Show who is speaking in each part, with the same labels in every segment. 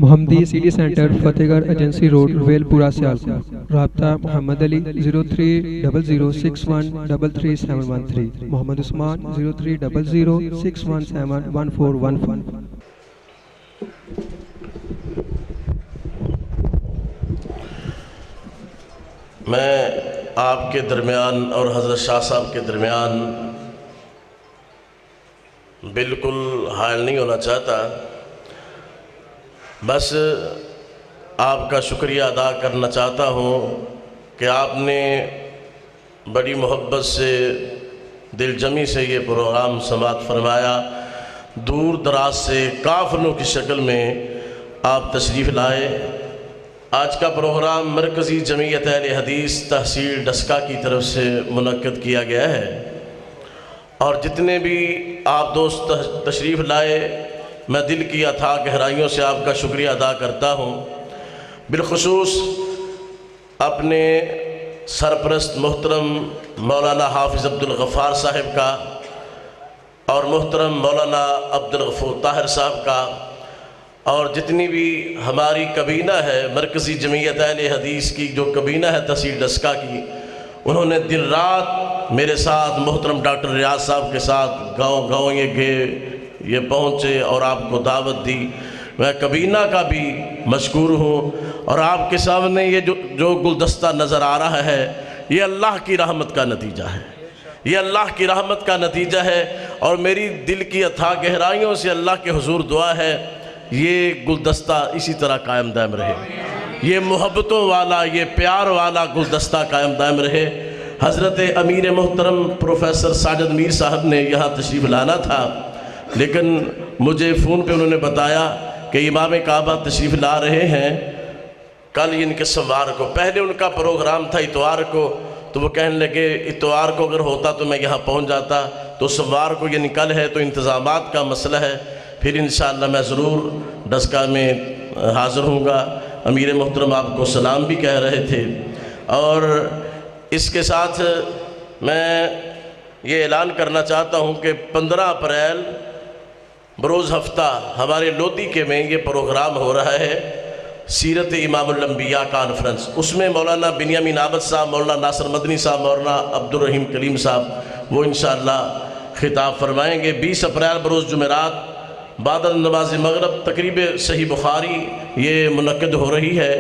Speaker 1: محمدی city centre فتح گڑھ agency road royal پورہ سیالکوٹ. رابطہ محمد علی 030061337113. محمد عثمان 030061711415.
Speaker 2: میں آپ کے درمیان اور حضرت شاہ صاحب کے درمیان بالکل حائل نہیں ہونا چاہتا، بس آپ کا شکریہ ادا کرنا چاہتا ہوں کہ آپ نے بڑی محبت سے دل جمی سے یہ پروگرام سماعت فرمایا. دور دراز سے قافلوں کی شکل میں آپ تشریف لائے. آج کا پروگرام مرکزی جمعیت اہل حدیث تحصیل ڈسکا کی طرف سے منعقد کیا گیا ہے، اور جتنے بھی آپ دوست تشریف لائے میں دل کی اتھاہ گہرائیوں سے آپ کا شکریہ ادا کرتا ہوں. بالخصوص اپنے سرپرست محترم مولانا حافظ عبدالغفار صاحب کا اور محترم مولانا عبدالغفور طاہر صاحب کا، اور جتنی بھی ہماری کابینہ ہے مرکزی جمعیت اہل حدیث کی جو کابینہ ہے تحصیل ڈسکا کی، انہوں نے دن رات میرے ساتھ محترم ڈاکٹر ریاض صاحب کے ساتھ گاؤں گاؤں یہ گئے، یہ پہنچے اور آپ کو دعوت دی. میں کابینہ کا بھی مشکور ہوں. اور آپ کے سامنے یہ جو گلدستہ نظر آ رہا ہے یہ اللہ کی رحمت کا نتیجہ ہے، یہ اللہ کی رحمت کا نتیجہ ہے. اور میری دل کی اتھاہ گہرائیوں سے اللہ کے حضور دعا ہے یہ گلدستہ اسی طرح قائم دائم رہے، یہ محبتوں والا یہ پیار والا گلدستہ قائم دائم رہے. حضرت امیر محترم پروفیسر ساجد میر صاحب نے یہاں تشریف لانا تھا، لیکن مجھے فون پہ انہوں نے بتایا کہ امام کعبہ تشریف لا رہے ہیں کل ان کے سوار کو. پہلے ان کا پروگرام تھا اتوار کو، تو وہ کہنے لگے اتوار کو اگر ہوتا تو میں یہاں پہنچ جاتا، تو سوار کو یہ کل ہے تو انتظامات کا مسئلہ ہے. پھر انشاءاللہ میں ضرور ڈسکا میں حاضر ہوں گا. امیر محترم آپ کو سلام بھی کہہ رہے تھے. اور اس کے ساتھ میں یہ اعلان کرنا چاہتا ہوں کہ 15 اپریل بروز ہفتہ ہمارے لودھی کے میں یہ پروگرام ہو رہا ہے سیرت امام الانبیاء کانفرنس. اس میں مولانا بنیامین عابد صاحب، مولانا ناصر مدنی صاحب، مولانا عبدالرحیم کلیم صاحب وہ انشاءاللہ خطاب فرمائیں گے. 20 اپریل بروز جمعرات بعد نماز مغرب تقریب صحیح بخاری یہ منعقد ہو رہی ہے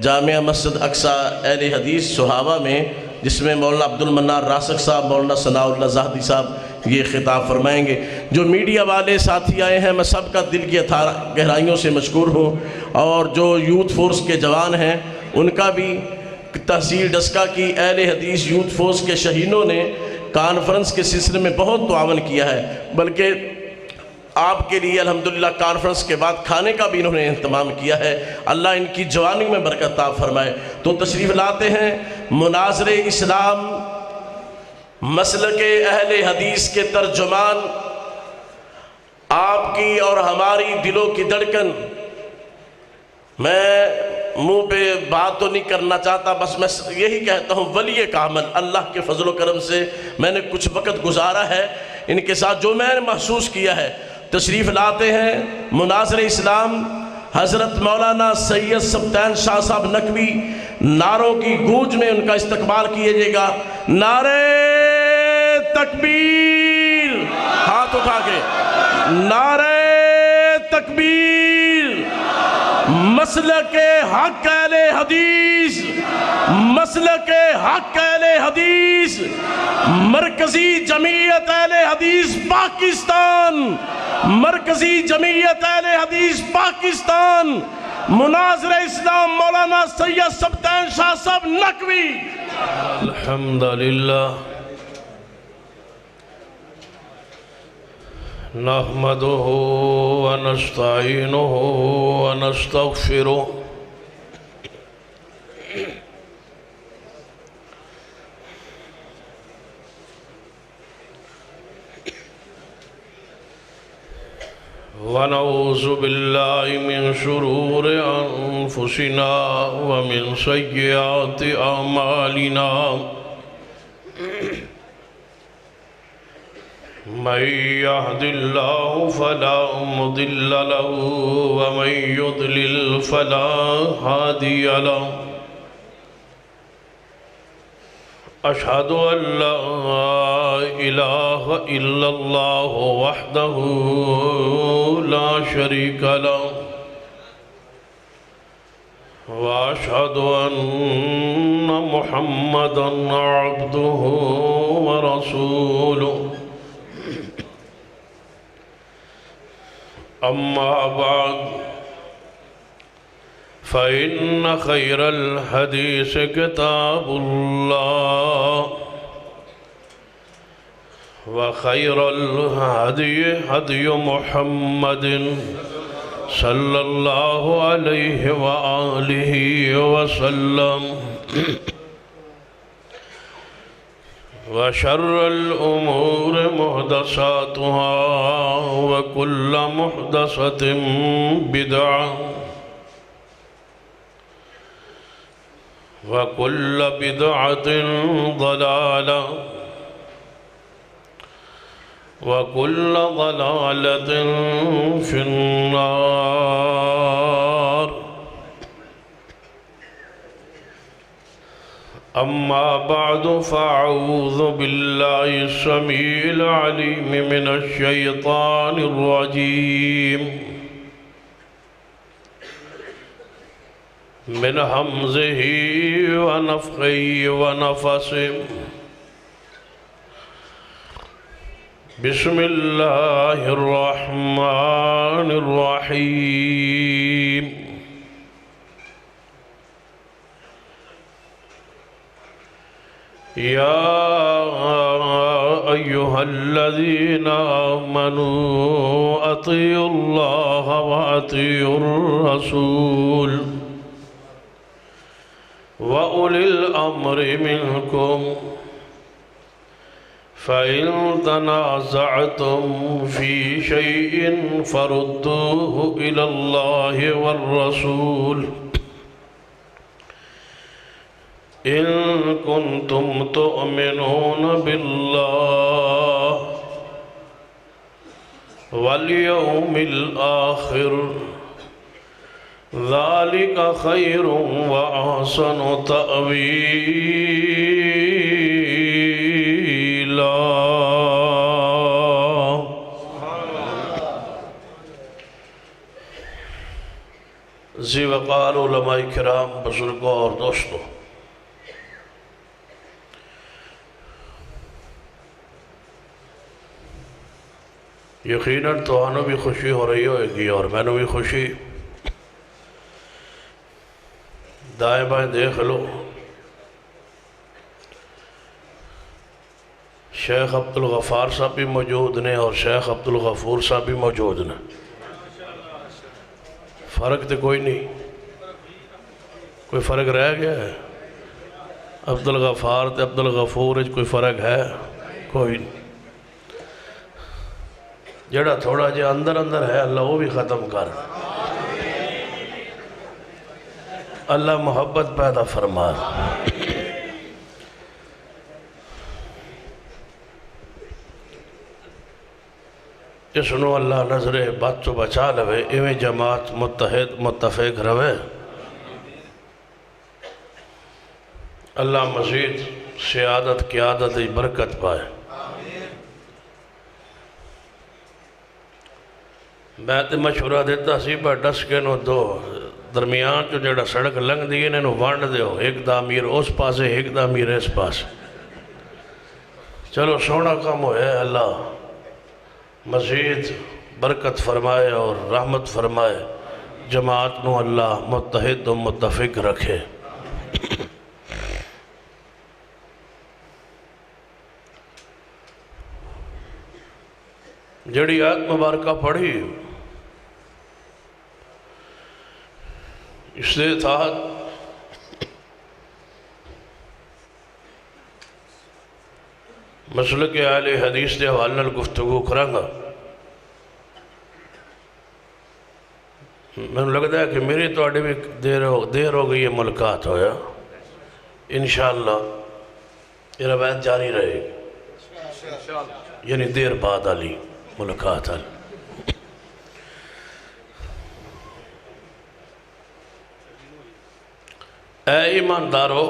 Speaker 2: جامعہ مسجد اقصی اہل حدیث سہاوا میں، جس میں مولانا عبدالمنان راسخ صاحب، مولانا ثناء اللہ زاہدی صاحب یہ خطاب فرمائیں گے. جو میڈیا والے ساتھی آئے ہیں میں سب کا دل کی اتھاہ گہرائیوں سے مشکور ہوں، اور جو یوتھ فورس کے جوان ہیں ان کا بھی تحصیل ڈسکا کی اہل حدیث یوتھ فورس کے شہینوں نے کانفرنس کے سلسلے میں بہت تعاون کیا ہے. بلکہ آپ کے لیے الحمدللہ کانفرنس کے بعد کھانے کا بھی انہوں نے اہتمام کیا ہے. اللہ ان کی جوانی میں برکت عطا فرمائے. تو تشریف لاتے ہیں مناظر اسلام مسلک اہل حدیث کے ترجمان، آپ کی اور ہماری دلوں کی دھڑکن. میں منہ پہ بات تو نہیں کرنا چاہتا، بس میں یہی کہتا ہوں ولی کامل اللہ کے فضل و کرم سے میں نے کچھ وقت گزارا ہے ان کے ساتھ، جو میں نے محسوس کیا ہے. تشریف لاتے ہیں مناظر اسلام حضرت مولانا سید سبطین شاہ صاحب نقوی. نعروں کی گونج میں ان کا استقبال کیجیے گا. نعرہ تکبیر، ہاتھ اٹھا کے نعرہ تکبیر. مسلک حق اہل حدیث، مسلک حق اہل حدیث، مرکزی جمعیت اہل حدیث پاکستان، مرکزی جمعیت اہل حدیث پاکستان، مناظر اسلام مولانا سید سبطین شاہ صاحب نقوی.
Speaker 3: الحمدللہ نحمده ونستعینه ونستغفره ونعوذ باللہ من شرور انفسنا ومن سیئات اعمالنا من يهد الله فلا مضل له ومن يضلل فلا هادي له أشهد أن لا إله إلا الله وحده لا شريك له وأشهد أن محمدًا عبده ورسوله أما بعد فإن خير الحديث كتاب الله وخير الهدي هدي محمد صلى الله عليه وآله وسلم وشر الأمور محدثاتها وكل محدثة بدعة وكل بدعة ضلالة وكل ضلالة في النار أما بعد فأعوذ بالله السميع العليم من الشيطان الرجيم من همزه ونفخه ونفسه بسم الله الرحمن الرحيم يا أيها الذين آمنوا أطيعوا الله وأطيعوا الرسول وأولي الأمر منكم فإن تنازعتم في شيء فردوه إلى الله والرسول إن كنتم تؤمنون بالله واليوم الآخر ذلك خير وأحسن تأويلا ذی وقار علماء کرام بزرگوں اور دوستوں، یقیناً تو آنوں بھی خوشی ہو رہی ہوئے گی اور میں نے بھی خوشی۔ دائیں بائیں دیکھ لو، شیخ عبدالغفار صاحب بھی موجود نے اور شیخ عبدالغفور صاحب بھی موجود نے۔ فرق تو کوئی نہیں، کوئی فرق رہ گیا ہے؟ عبدالغفار تے عبدالغفور کوئی فرق ہے؟ کوئی نہیں۔ جڑا تھوڑا جے اندر اندر ہے اللہ وہ بھی ختم کر، اللہ محبت پیدا فرما۔ جسنو اللہ نظر بات تو بچا لوے، ایویں جماعت متحد متفق روے۔ اللہ مزید سیادت قیادت برکت پائے۔ میں تے مشورہ دیتا سی پر ڈس کے نو دو درمیان جو جڑا سڑک لنگ دی انہیں نو وانڈ دیو، ایک دا امیر اس پاسے ایک دا امیر اس پاسے۔ چلو سونا کام ہوئے، اللہ مزید برکت فرمائے اور رحمت فرمائے، جماعت نو اللہ متحد و متفق رکھے۔ جڑی آیت مبارکہ پڑھی اس سے تھا مسلک اہل حدیث دے حوالے نال گفتگو کراں گا۔ میں نے لگتا ہے کہ میری تو آڑے بھی دیر ہو گئی ہے ملاقات ہویا، انشاءاللہ یہ روایت جاری رہے گی۔ یعنی دیر بعد علی ملاقات علی. اے ایماندارو،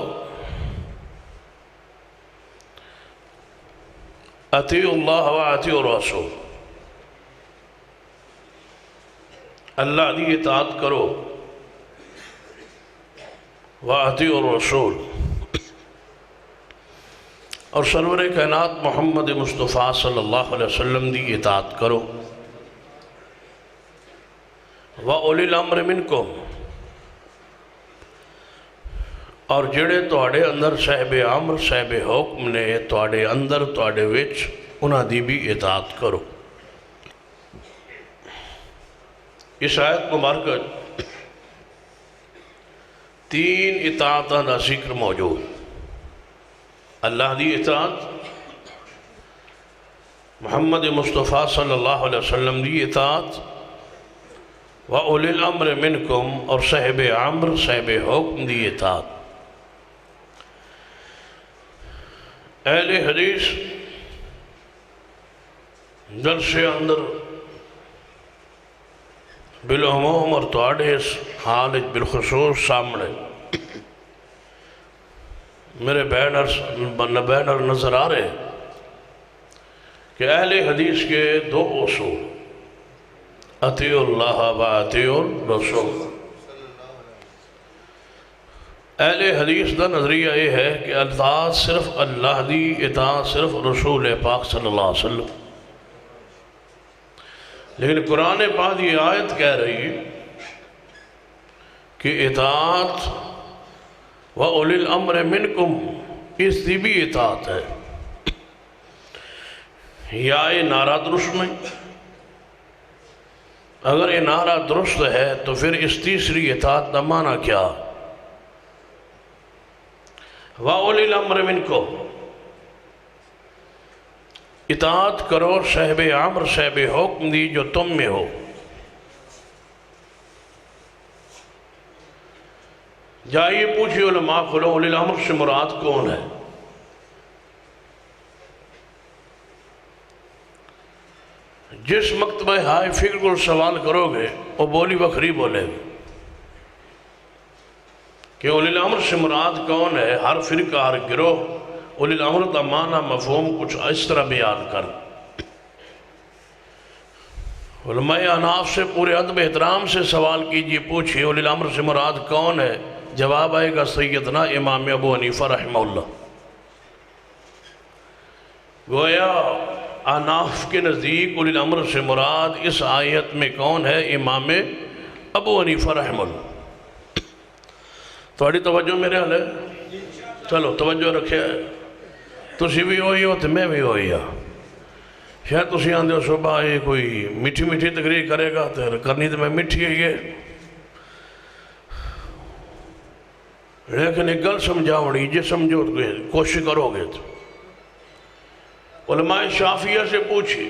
Speaker 3: اطیعوا اللہ و اطیعوا الرسول، اللہ کی اطاعت کرو، و اطیعوا الرسول، اور سرور کائنات محمد مصطفیٰ صلی اللہ علیہ وسلم دی اطاعت کرو، و اولی الامر منکم، اور جڑے تواڈے اندر صاحب امر صاحب حکم نے تواڈے اندر تواڈے وچ انہاں دی بھی اطاعت کرو. اس آیت مبارکہ تین اطاعتاں دا ذکر موجود. اللہ دی اطاعت، محمد مصطفیٰ صلی اللہ علیہ وسلم دی اطاعت، و اولی الامر منکم، اور صاحب امر صاحب حکم دی اطاعت. اہل حدیث جلسے سے اندر بالعموم اور تواڈے اس حال بالخصوص سامنے میرے بینر نظر آ رہے کہ اہل حدیث کے دو اصول، اطیعوا اللہ و اطیعوا الرسول. اہل حدیث دا نظریہ یہ ہے کہ اطاعت صرف اللہ دی، اطاعت صرف رسول پاک صلی اللہ علیہ وسلم. لیکن قرآن پاک یہ آیت کہہ رہی کہ اطاعت و اولی الامر منکم، اس دی بھی اطاعت ہے. یا یہ نعرہ درست نہیں؟ اگر یہ نعرہ درست ہے تو پھر اس تیسری اطاعت کا معنی کیا؟ وَأُولِي الْأَمْرِ مِنْكُمْ، اطاعت کرو صاحب امر صاحب حکم دی جو تم میں ہو. جائیے پوچھئے علماء کو، اولی الامر سے مراد کون ہے؟ جس مکتبہ ہائے فکر کو سوال کرو گے وہ بولی بکھری بولے گے کہ اولی الامر سے مراد کون ہے. ہر فرقہ ہر گروہ اولی الامر کا معنی مفہوم کچھ اس طرح بیان کر. علماء احناف سے پورے ادب احترام سے سوال کیجئے، پوچھئے اولی الامر سے مراد کون ہے؟ جواب آئے گا سیدنا امام ابو حنیفہ رحمہ اللہ. گویا احناف کے نزدیک اولی الامر سے مراد اس آیت میں کون ہے؟ امام ابو حنیفہ رحمہ اللہ. تھوڑی توجہ میرے حال ہے؟ چلو توجہ رکھے. تسی بھی ہوئی ہو تو میں بھی ہوئی ہوں. شاید تسی آندے ہو صبح یہ کوئی میٹھی میٹھی تقریر کرے گا تو کرنی تو میں میٹھی ہے یہ، لیکن ایک گل سمجھاوڑی جی سمجھو کوشش کرو گے تو. علماء شافعیہ سے پوچھی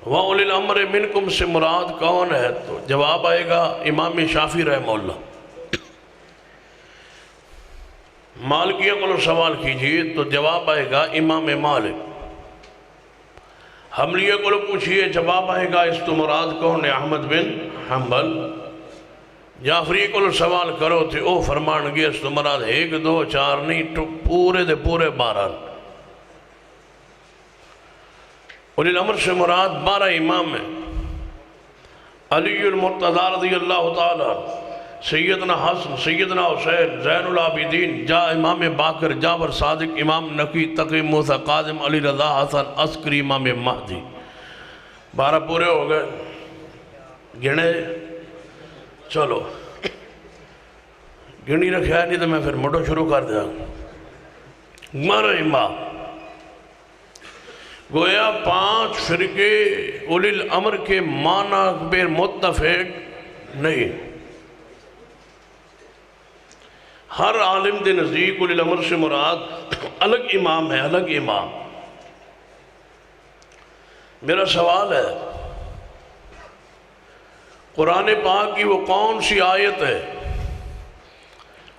Speaker 3: وَأُولِي الْأَمْرِ مِنْكُمْ سے مراد کون ہے؟ تو جواب آئے گا امام شافعی رحمہ اللہ. مالکیہ کو سوال کیجئے تو جواب آئے گا امام مالک. حنبلیہ کو پوچھئے جواب آئے گا اس تو مراد کون ہے؟ احمد بن حنبل. جعفری کو سوال کرو تو او فرمان گے اس تو مراد 1 2 4 نہیں تو پورے دے پورے 12. اولی الامر سے مراد 12 امام ہیں. علی المرتضی رضی اللہ تعالیٰ، سیدنا حسن، سیدنا حسین، زین العابدین، جا امام باقر، جعفر صادق، امام نقی، تقی موسیٰ قاظم، علی رضا، حسن عسکری، امام مہدی. 12 پورے ہو گئے. گنے چلو گنی رکھا ہے نہیں تو میں پھر موٹو شروع کر دیا. 12 امام. گویا 5 فرقے اولی الامر کے معنی بے متفق نہیں. ہر عالم دے نزدیک اولی الامر سے مراد الگ امام ہے، الگ امام. میرا سوال ہے قرآن پاک کی وہ کون سی آیت ہے،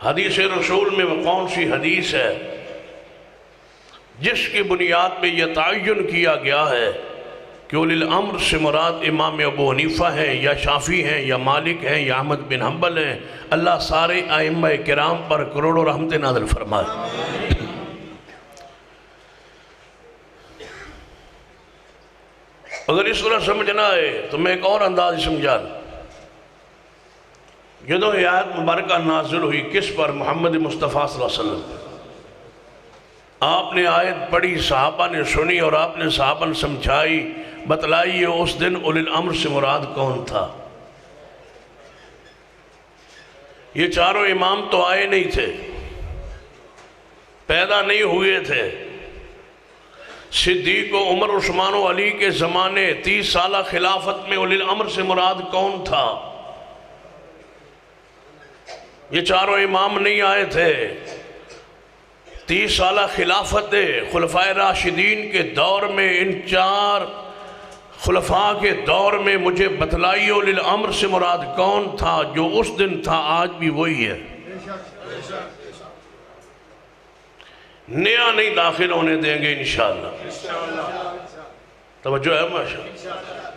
Speaker 3: حدیث رسول میں وہ کون سی حدیث ہے جس کی بنیاد پہ یہ تعین کیا گیا ہے کہ اولی الامر سے مراد امام ابو حنیفہ ہیں یا شافعی ہیں یا مالک ہیں یا احمد بن حنبل ہیں، اللہ سارے ائمہ کرام پر کروڑوں رحمت نازل فرمائے۔ اگر اس طرح سمجھنا ہے تو میں ایک اور انداز سمجھا دوں۔ جدو یہ آیت مبارکہ نازل ہوئی کس پر؟ محمد مصطفیٰ صلی اللہ علیہ وسلم۔ آپ نے آیت پڑھی، صحابہ نے سنی اور آپ نے صحابہ نے سمجھائی، بتلائی اس دن اولی الامر سے مراد کون تھا۔ یہ چاروں امام تو آئے نہیں تھے، پیدا نہیں ہوئے تھے۔ صدیق و عمر عثمان و علی کے زمانے 30 سالہ خلافت میں اولی الامر سے مراد کون تھا؟ یہ چاروں امام نہیں آئے تھے۔ 30 سالہ خلافت خلفائے راشدین کے دور میں، ان 4 خلفاء کے دور میں مجھے بتلائی اولی الامر سے مراد کون تھا؟ جو اس دن تھا آج بھی وہی ہے، نیا نہیں داخل ہونے دیں گے انشاءاللہ۔ توجہ ہے ماشاءاللہ۔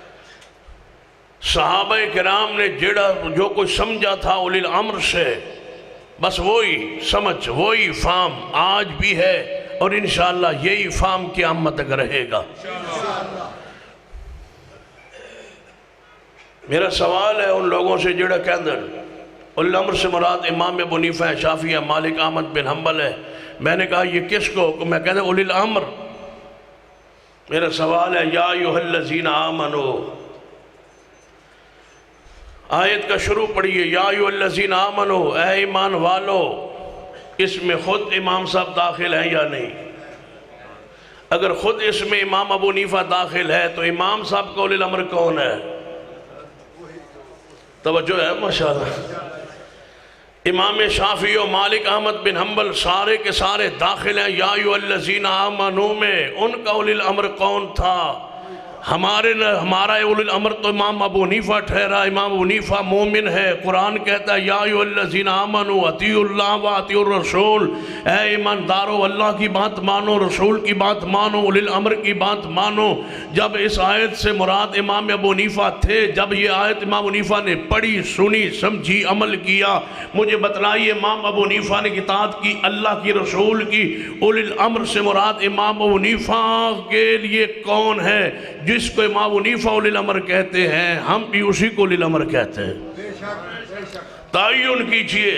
Speaker 3: صحابہ کرام نے جو کچھ سمجھا تھا اولی الامر سے، بس وہی سمجھ، وہی فہم آج بھی ہے، اور انشاءاللہ یہی فہم قیامت تک رہے گا۔ میرا سوال ہے ان لوگوں سے جڑا کہندر اولی الامر سے مراد امام ابو حنیفہ ہے، شافعی ہے، مالک احمد بن حنبل ہے، میں نے کہا یہ کس کو؟ میں کہتا اولی الامر۔ میرا سوال ہے یا ایھا الذین آمنو، آیت کا شروع پڑھیے، یا ایھا الذین آمنو، اے ایمان والو۔ اس میں خود امام صاحب داخل ہیں یا نہیں؟ اگر خود اس میں امام ابو حنیفہ داخل ہے تو امام صاحب کا اولی الامر کون ہے؟ توجہ ہے ماشاءاللہ۔ امام شافعی و مالک احمد بن حنبل سارے کے سارے داخل ہیں یا ایھا الذین آمنو میں۔ ان کا اولی الامر کون تھا؟ ہمارا اولی الامر تو امام ابو حنیفہ ٹھہرا۔ امام ابو حنیفہ مومن ہے، قرآن کہتا ہے یا ایھا الذین آمنو اطیعوا اللہ و اطیعوا الرسول، اے ایماندارو اللہ کی بات مانو، رسول کی بات مانو، اولی الامر کی بات مانو۔ جب اس آیت سے مراد امام ابو حنیفہ تھے، جب یہ آیت امام ابو حنیفہ نے پڑھی، سنی، سمجھی، عمل کیا، مجھے بتلائیے امام ابو حنیفہ نے اطاعت کی اللہ کی، رسول کی۔ اولی الامر سے مراد امام ابو حنیفہ کے لیے کون ہے؟ جس کو امام ابو حنیفہ اولی الامر کہتے ہیں، ہم بھی اسی کو اولی الامر کہتے ہیں۔ تعین کیجئے،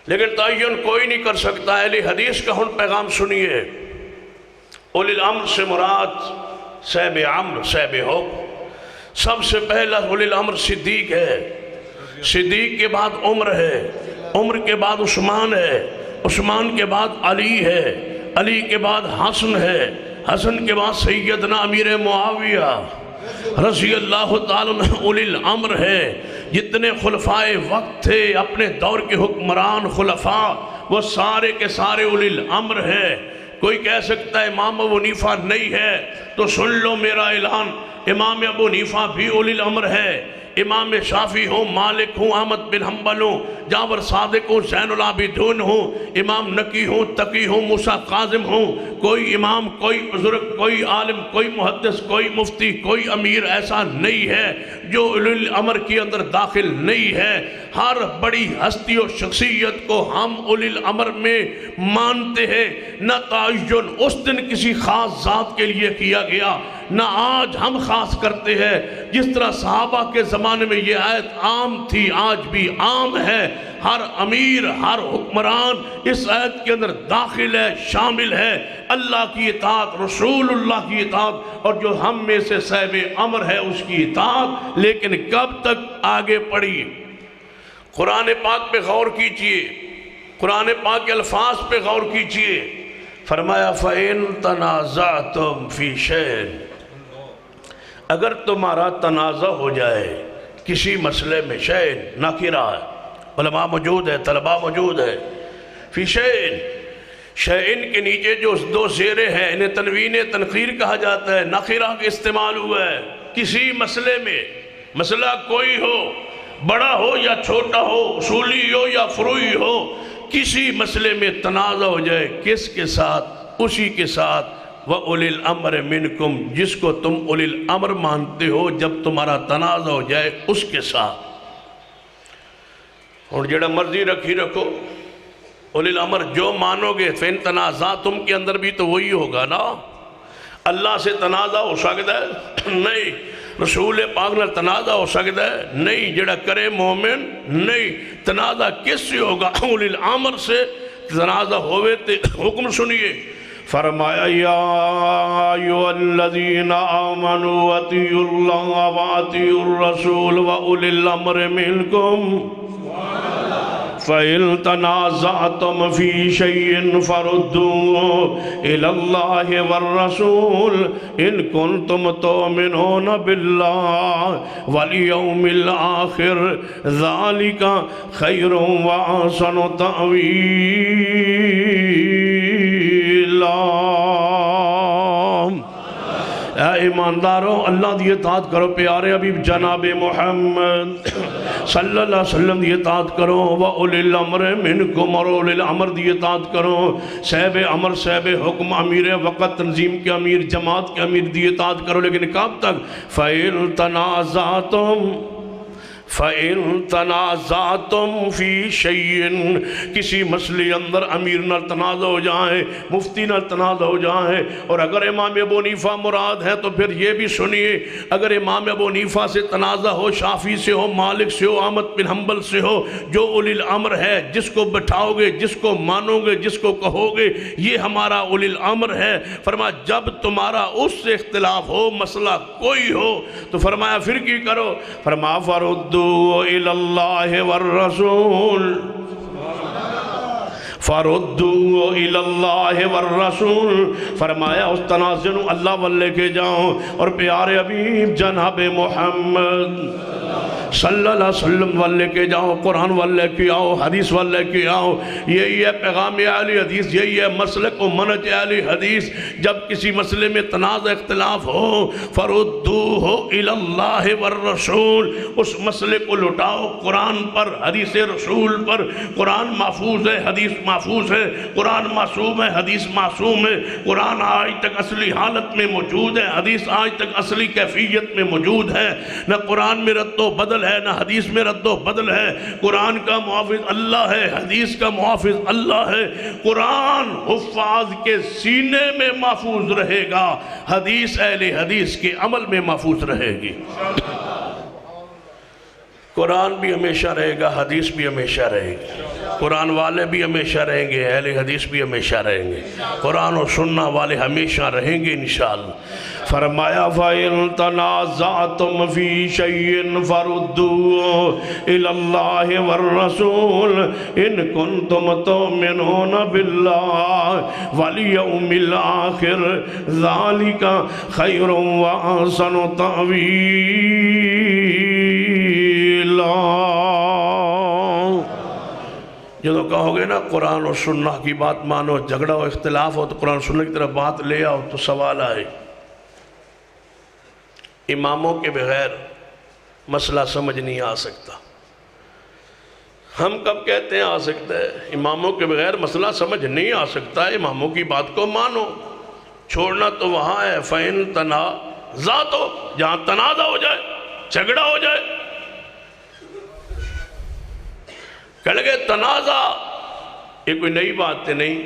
Speaker 3: لیکن تعین کوئی نہیں کر سکتا۔ اہل حدیث کا ہن پیغام سنیے۔ اولی الامر سے مراد صاحب امر، صاحب حکم۔ سب سے پہلا اولی الامر صدیق ہے، صدیق کے بعد عمر ہے، عمر کے بعد عثمان ہے، عثمان کے بعد علی ہے، علی کے بعد حسن ہے، حسن کے بعد سیدنا امیر معاویہ رضی اللہ تعالیٰ عنہ اولی الامر ہے۔ جتنے خلفائے وقت تھے، اپنے دور کے حکمران خلفاء، وہ سارے کے سارے اولی الامر ہیں۔ کوئی کہہ سکتا ہے امام ابو حنیفہ نہیں ہے، تو سن لو میرا اعلان، امام ابو حنیفہ بھی اولی الامر ہے۔ امام شافعی ہوں، مالک ہوں، احمد بن حنبل ہوں، جعفر صادق ہوں، زین العابدین ہوں، امام نقی ہوں، تقی ہوں، موسیٰ کاظم ہوں، کوئی امام، کوئی بزرگ، کوئی عالم، کوئی محدث، کوئی مفتی، کوئی امیر ایسا نہیں ہے جو اولی الامر کے اندر داخل نہیں ہے۔ ہر بڑی ہستی و شخصیت کو ہم اولی الامر میں مانتے ہیں۔ نہ تعین اس دن کسی خاص ذات کے لیے کیا گیا، نہ آج ہم خاص کرتے ہیں۔ جس طرح صحابہ کے زمانے میں یہ آیت عام تھی، آج بھی عام ہے۔ ہر امیر، ہر حکمران اس آیت کے اندر داخل ہے، شامل ہے۔ اللہ کی اطاعت، رسول اللہ کی اطاعت، اور جو ہم میں سے صاحب امر ہے اس کی اطاعت۔ لیکن کب تک؟ آگے پڑھی، قرآن پاک پہ غور کیجئے، قرآن پاک کے الفاظ پہ غور کیجئے۔ فرمایا فَإِن تَنَازَعْتُمْ فِي شَيْءٍ، اگر تمہارا تنازع ہو جائے کسی مسئلے میں، شیء ناکرہ ہے، علماء موجود ہے، طلباء موجود ہے، فی شیء، شیء کے نیچے جو دو زیریں ہیں انہیں تنوین تنقیر کہا جاتا ہے، ناکرہ کا استعمال ہوا ہے۔ کسی مسئلے میں، مسئلہ کوئی ہو، بڑا ہو یا چھوٹا ہو، اصولی ہو یا فروعی ہو، کسی مسئلے میں تنازع ہو جائے، کس کے ساتھ؟ اسی کے ساتھ وَأُولِي الْأَمْرِ مِنْكُمْ جس کو تم اولی الامر مانتے ہو جب تمہارا تنازع ہو جائے اس کے ساتھ. اور جڑا مرضی رکھی رکھو اولی الامر جو مانو گے فین تنازعتم کے اندر بھی تو وہی ہوگا نا. اللہ سے تنازع ہو سکتا ہے نہیں. رسول پاک نال تنازع ہو سکتا ہے نہیں. جڑا کرے مومن نہیں. تنازع کس سے ہوگا؟ اولی الامر سے. تنازع ہوئے تے حکم سنیے. فرمایا یا ایھا الذین آمنوا اطیعوا اللہ واطیعوا الرسول واولی الامر منکم فَإِن تَنَازَعْتُمْ فِي شَيْءٍ فَرُدُّوهُ إِلَى اللَّهِ وَالرَّسُولِ إِن كُنتُمْ تُؤْمِنُونَ بِاللَّهِ وَالْيَوْمِ الْآخِرِ ذَلِكَ خَيْرٌ وَأَحْسَنُ تَأْوِيلًا. اے ایمانداروں اللہ دی اطاعت کرو. پیارے حبیب جناب محمد صلی اللہ علیہ وسلم دی اطاعت کرو. وَأُولِي الْأَمْرِ مِنْكُمْ اور اولی الامر دی اطاعت کرو. صاحب امر صاحب حکم امیر وقت تنظیم کے امیر جماعت کے امیر دی اطاعت کرو. لیکن کب تک؟ فَإِن تَنَازَعْتُمْ فِي شَيْءٍ کسی مسئلے اندر امیر نال تنازع ہو جائیں مفتی نال تنازع ہو جائیں. اور اگر امام ابو حنیفہ مراد ہے تو پھر یہ بھی سنیے اگر امام ابو حنیفہ سے تنازع ہو شافعی سے ہو مالک سے ہو احمد بن حنبل سے ہو جو اولی الامر ہے جس کو بٹھاؤ گے جس کو مانو گے جس کو کہو گے یہ ہمارا اولی الامر ہے. فرمایا جب تمہارا اس سے اختلاف ہو مسئلہ کوئی ہو تو فرمایا پھر کی کرو؟ فرمایا فَرُدُّوهُ إِلَى اللَّهِ وَالرَّسُولِ فَرُدُّوهُ إِلَى اللَّهِ وَالرَّسُولِ فرمایا اس تنازع اللہ والے کے جاؤ اور پیارے حبیب جناب محمد صلی اللہ علیہ وسلم والے کے جاؤ. قرآن والے کے آؤ حدیث والے کے آؤ. یہی ہے پیغام اہل حدیث یہی ہے مسلک و منہج اہل حدیث. جب کسی مسئلے میں تنازع اختلاف ہو فَرُدُّوهُ إِلَى اللَّهِ وَالرَّسُولِ اس مسئلے کو لٹاؤ قرآن پر حدیث رسول پر. قرآن محفوظ ہے حدیث محفوظ ہے. قرآن معصوم ہے حدیث معصوم ہے. قرآن آج تک اصلی حالت میں موجود ہے حدیث آج تک اصلی کیفیت میں موجود ہے. نہ قرآن میں رد و بدل ہے نہ حدیث میں رد و بدل ہے. قرآن کا محافظ اللہ ہے حدیث کا محافظ اللہ ہے. قرآن حفاظ کے سینے میں محفوظ رہے گا حدیث اہل حدیث کے عمل میں محفوظ رہے گی. قرآن بھی ہمیشہ رہے گا حدیث بھی ہمیشہ رہے گی. قرآن والے بھی ہمیشہ رہیں گے اہل حدیث بھی ہمیشہ رہیں گے. قرآن و سنہ والے ہمیشہ رہیں گے انشاءاللہ. فرمایا فَإِن تَنَازَعْتُمْ فِي شَيْءٍ فَرُدُّوهُ إِلَى اللَّهِ وَالرَّسُولِ إِن كُنتُمْ تُؤْمِنُونَ بِاللَّهِ وَالْيَوْمِ الْآخِرِ ذَلِكَ خَيْرٌ وَأَحْسَنُ تَأْوِيلًا. جب کہو گے نا قرآن و سنہ کی بات مانو جھگڑا ہو اختلاف ہو تو قرآن و سنہ کی طرف بات لے آؤ تو سوال آئے اماموں کے بغیر مسئلہ سمجھ نہیں آ سکتا. ہم کب کہتے ہیں آ سکتا ہے؟ اماموں کے بغیر مسئلہ سمجھ نہیں آ سکتا. اماموں کی بات کو مانو. چھوڑنا تو وہاں ہے فَإِن تَنَازَعْتُمْ جہاں تنازع ہو جائے جھگڑا ہو جائے. کہہ لگے تنازع یہ کوئی نئی بات نہیں.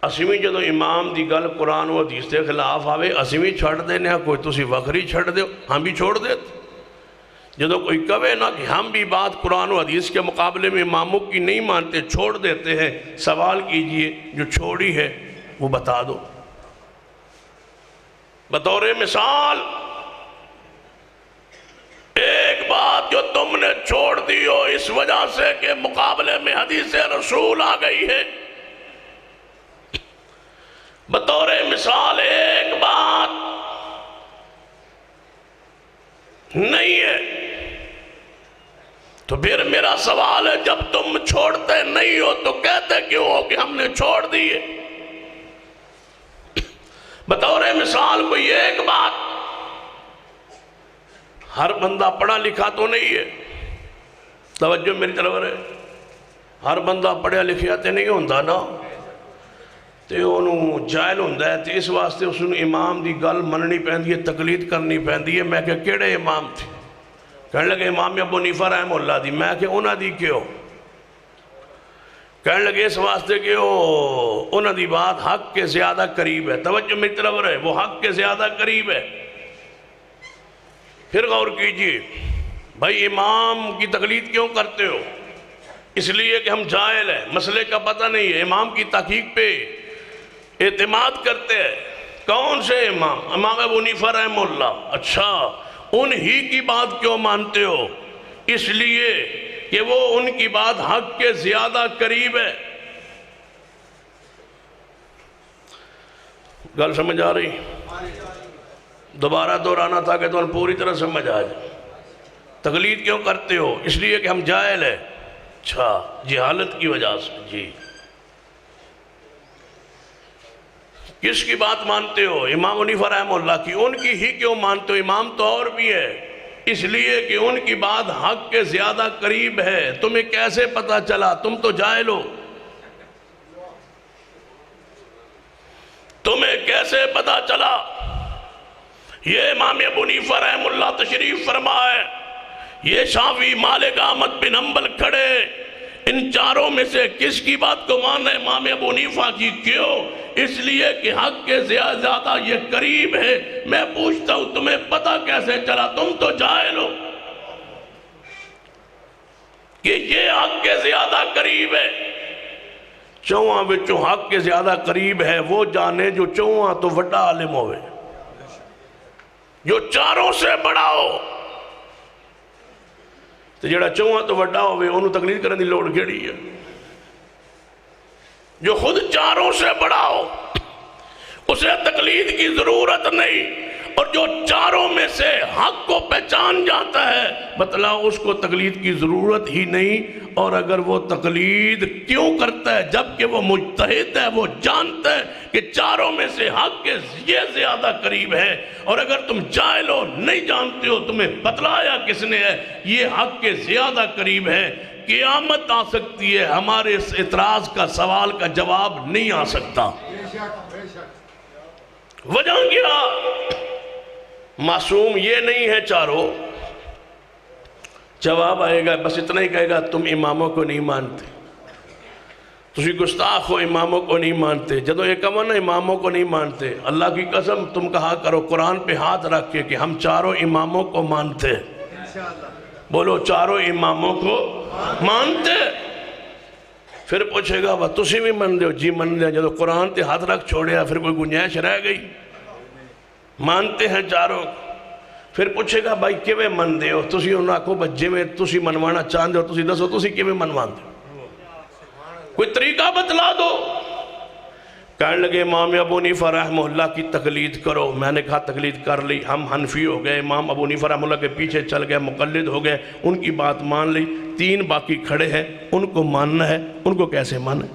Speaker 3: اسی بھی جدو امام دی گل قرآن و حدیث کے خلاف آوے اسی بھی چھڑ دینے ہیں کوئی تسی وکری چھڑ دیو ہم بھی چھوڑ دیتے. جدو کوئی کہے نا کہ ہم بھی بات قرآن و حدیث کے مقابلے میں اماموں کی نہیں مانتے چھوڑ دیتے ہیں سوال کیجئے جو چھوڑی ہے وہ بتا دو. بطور مثال ایک بات جو تم نے چھوڑ دی ہو اس وجہ سے کہ مقابلے میں حدیث رسول آ گئی ہے. بطور مثال ایک بات نہیں ہے تو پھر میرا سوال ہے جب تم چھوڑتے نہیں ہو تو کہتے کیوں ہو کہ ہم نے چھوڑ دیے. بطور مثال کوئی ایک بات. ہر بندہ پڑھا لکھا تو نہیں ہے. توجہ میری طرف ہے. ہر بندہ پڑھا لکھا تو نہیں ہوتا نا. تے انہوں جائل ہوندہ ہے تے اس واسطے اس نے امام دی گل مننی پہندی ہے، تقلید کرنی پہندی ہے۔ میں کہ کیڑے امام تھے؟ کہنے لگے امام ابو حنیفہ رحمہ اللہ دی۔ میں کہ انہاں دی کیوں؟ کہنے لگے اس واسطے کہ انہاں دی بات حق کے زیادہ قریب ہے۔ توجہ میری طرف رہے، وہ حق کے زیادہ قریب ہے۔ پھر غور کیجئے، بھائی امام کی تقلید کیوں کرتے ہو؟ اس لیے کہ ہم جاہل ہیں، مسئلے کا پتہ نہیں ہے، امام کی تحقیق پہ اعتماد کرتے ہیں۔ کون سے امام؟ امام ابو حنیفہ رحمہ اللہ۔ اچھا، انہی کی بات کیوں مانتے ہو؟ اس لیے کہ وہ ان کی بات حق کے زیادہ قریب ہے۔ گل سمجھ آ رہی؟ دوبارہ دہرانا تھا کہ تمہیں پوری طرح سمجھ آ جائے۔ تقلید کیوں کرتے ہو؟ اس لیے کہ ہم جاہل ہیں۔ اچھا، جہالت کی وجہ سے۔ جی، کس کی بات مانتے ہو؟ امام حنیفہ رحمہ اللہ کی۔ ان کی ہی کیوں مانتے ہو؟ امام تو اور بھی ہے۔ اس لیے کہ ان کی بات حق کے زیادہ قریب ہے۔ تمہیں کیسے پتا چلا؟ تم تو جاہل ہو۔ تمہیں کیسے پتا چلا؟ یہ امام ابو حنیفہ رحمہ اللہ تشریف فرمائے، یہ شافعی، مالک، احمد بن حنبل کھڑے، ان چاروں میں سے کس کی بات کو ماننا ہے؟ امام ابو حنیفہ کی۔ کیوں؟ اس لیے کہ حق کے زیادہ یہ قریب ہے۔ میں پوچھتا ہوں تمہیں پتہ کیسے چلا؟ تم تو جاہل ہو کہ یہ حق کے زیادہ قریب ہے۔ چوہاں وچوں حق کے زیادہ قریب ہے وہ جانے جو چوہاں تو وڈا عالم ہوئے، جو چاروں سے بڑا ہو۔ تو جڑا چوہاں تو وڈا ہوئے انہوں تقلید کرنے دی لوڑ کیڑی ہے؟ جو خود چاروں سے بڑا ہو اسے تقلید کی ضرورت نہیں، اور جو چاروں میں سے حق کو پہچان جاتا ہے بتلاؤ اس کو تقلید کی ضرورت ہی نہیں۔ اور اگر وہ تقلید کیوں کرتا ہے جبکہ وہ مجتہد ہے، وہ جانتا ہے کہ چاروں میں سے حق کے یہ زیادہ قریب ہے، اور اگر تم جاہل ہو، نہیں جانتے ہو، تمہیں بتلایا کس نے ہے یہ حق کے زیادہ قریب ہے، قیامت آ سکتی ہے، ہمارے اس اعتراض کا سوال کا جواب نہیں آ سکتا۔ وجہ کیا؟ معصوم یہ نہیں ہے چاروں۔ جواب آئے گا، بس اتنا ہی کہے گا تم اماموں کو نہیں مانتے، تسی گستاخ ہو، اماموں کو نہیں مانتے۔ جدو یہ کہو نا اماموں کو نہیں مانتے، اللہ کی قسم تم کہا کرو قرآن پہ ہاتھ رکھ کے کہ ہم چاروں اماموں کو مانتے۔ بولو چاروں اماموں کو مانتے۔ پھر پوچھے گا وہ تسی بھی من دے ہو؟ جی من دے۔ جدو قرآن تے ہاتھ رکھ چھوڑیا پھر کوئی گنجائش رہ گئی؟ مانتے ہیں چاروں۔ پھر پوچھے گا بھائی کیویں من دے ہو؟ تسی انہاں کو بجے میں تسی منوانا چاہندے ہو، تسی دسو تسی کیویں منوان دے ہو؟ کوئی طریقہ بتلا دو۔ کہنے لگے امام ابو حنیفہ رحمہ اللہ کی تقلید کرو۔ میں نے کہا تقلید کر لی، ہم حنفی ہو گئے، امام ابو حنیفہ رحمہ اللہ کے پیچھے چل گئے، مقلد ہو گئے، ان کی بات مان لی۔ تین باقی کھڑے ہیں، ان کو ماننا ہے، ان کو کیسے مانے؟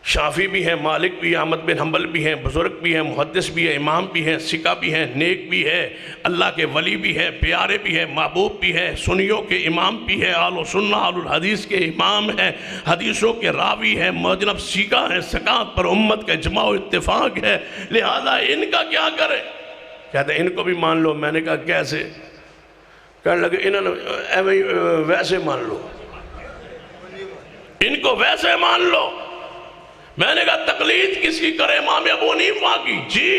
Speaker 3: شافعی بھی ہیں، مالک بھی ہیں، احمد بن حنبل بھی ہیں، بزرگ بھی ہیں، محدث بھی ہیں، امام بھی ہیں، سکہ بھی ہیں، نیک بھی ہیں، اللہ کے ولی بھی ہیں، پیارے بھی ہیں، محبوب بھی ہیں، سنیوں کے امام بھی ہیں، اہل سنہ اہل الحدیث کے امام ہیں، حدیثوں کے راوی ہیں، مجنب سیکھا ہیں، سکات پر امت کا اجماع و اتفاق ہے، لہذا ان کا کیا کریں؟ کہتے ہیں ان کو بھی مان لو۔ میں نے کہا کیسے؟ کہنے لگے انہوں نے ویسے مان لو، ان کو ویسے مان لو۔ میں نے کہا تقلید کس کی کرے؟ امام ابو حنیفہ کی۔ جی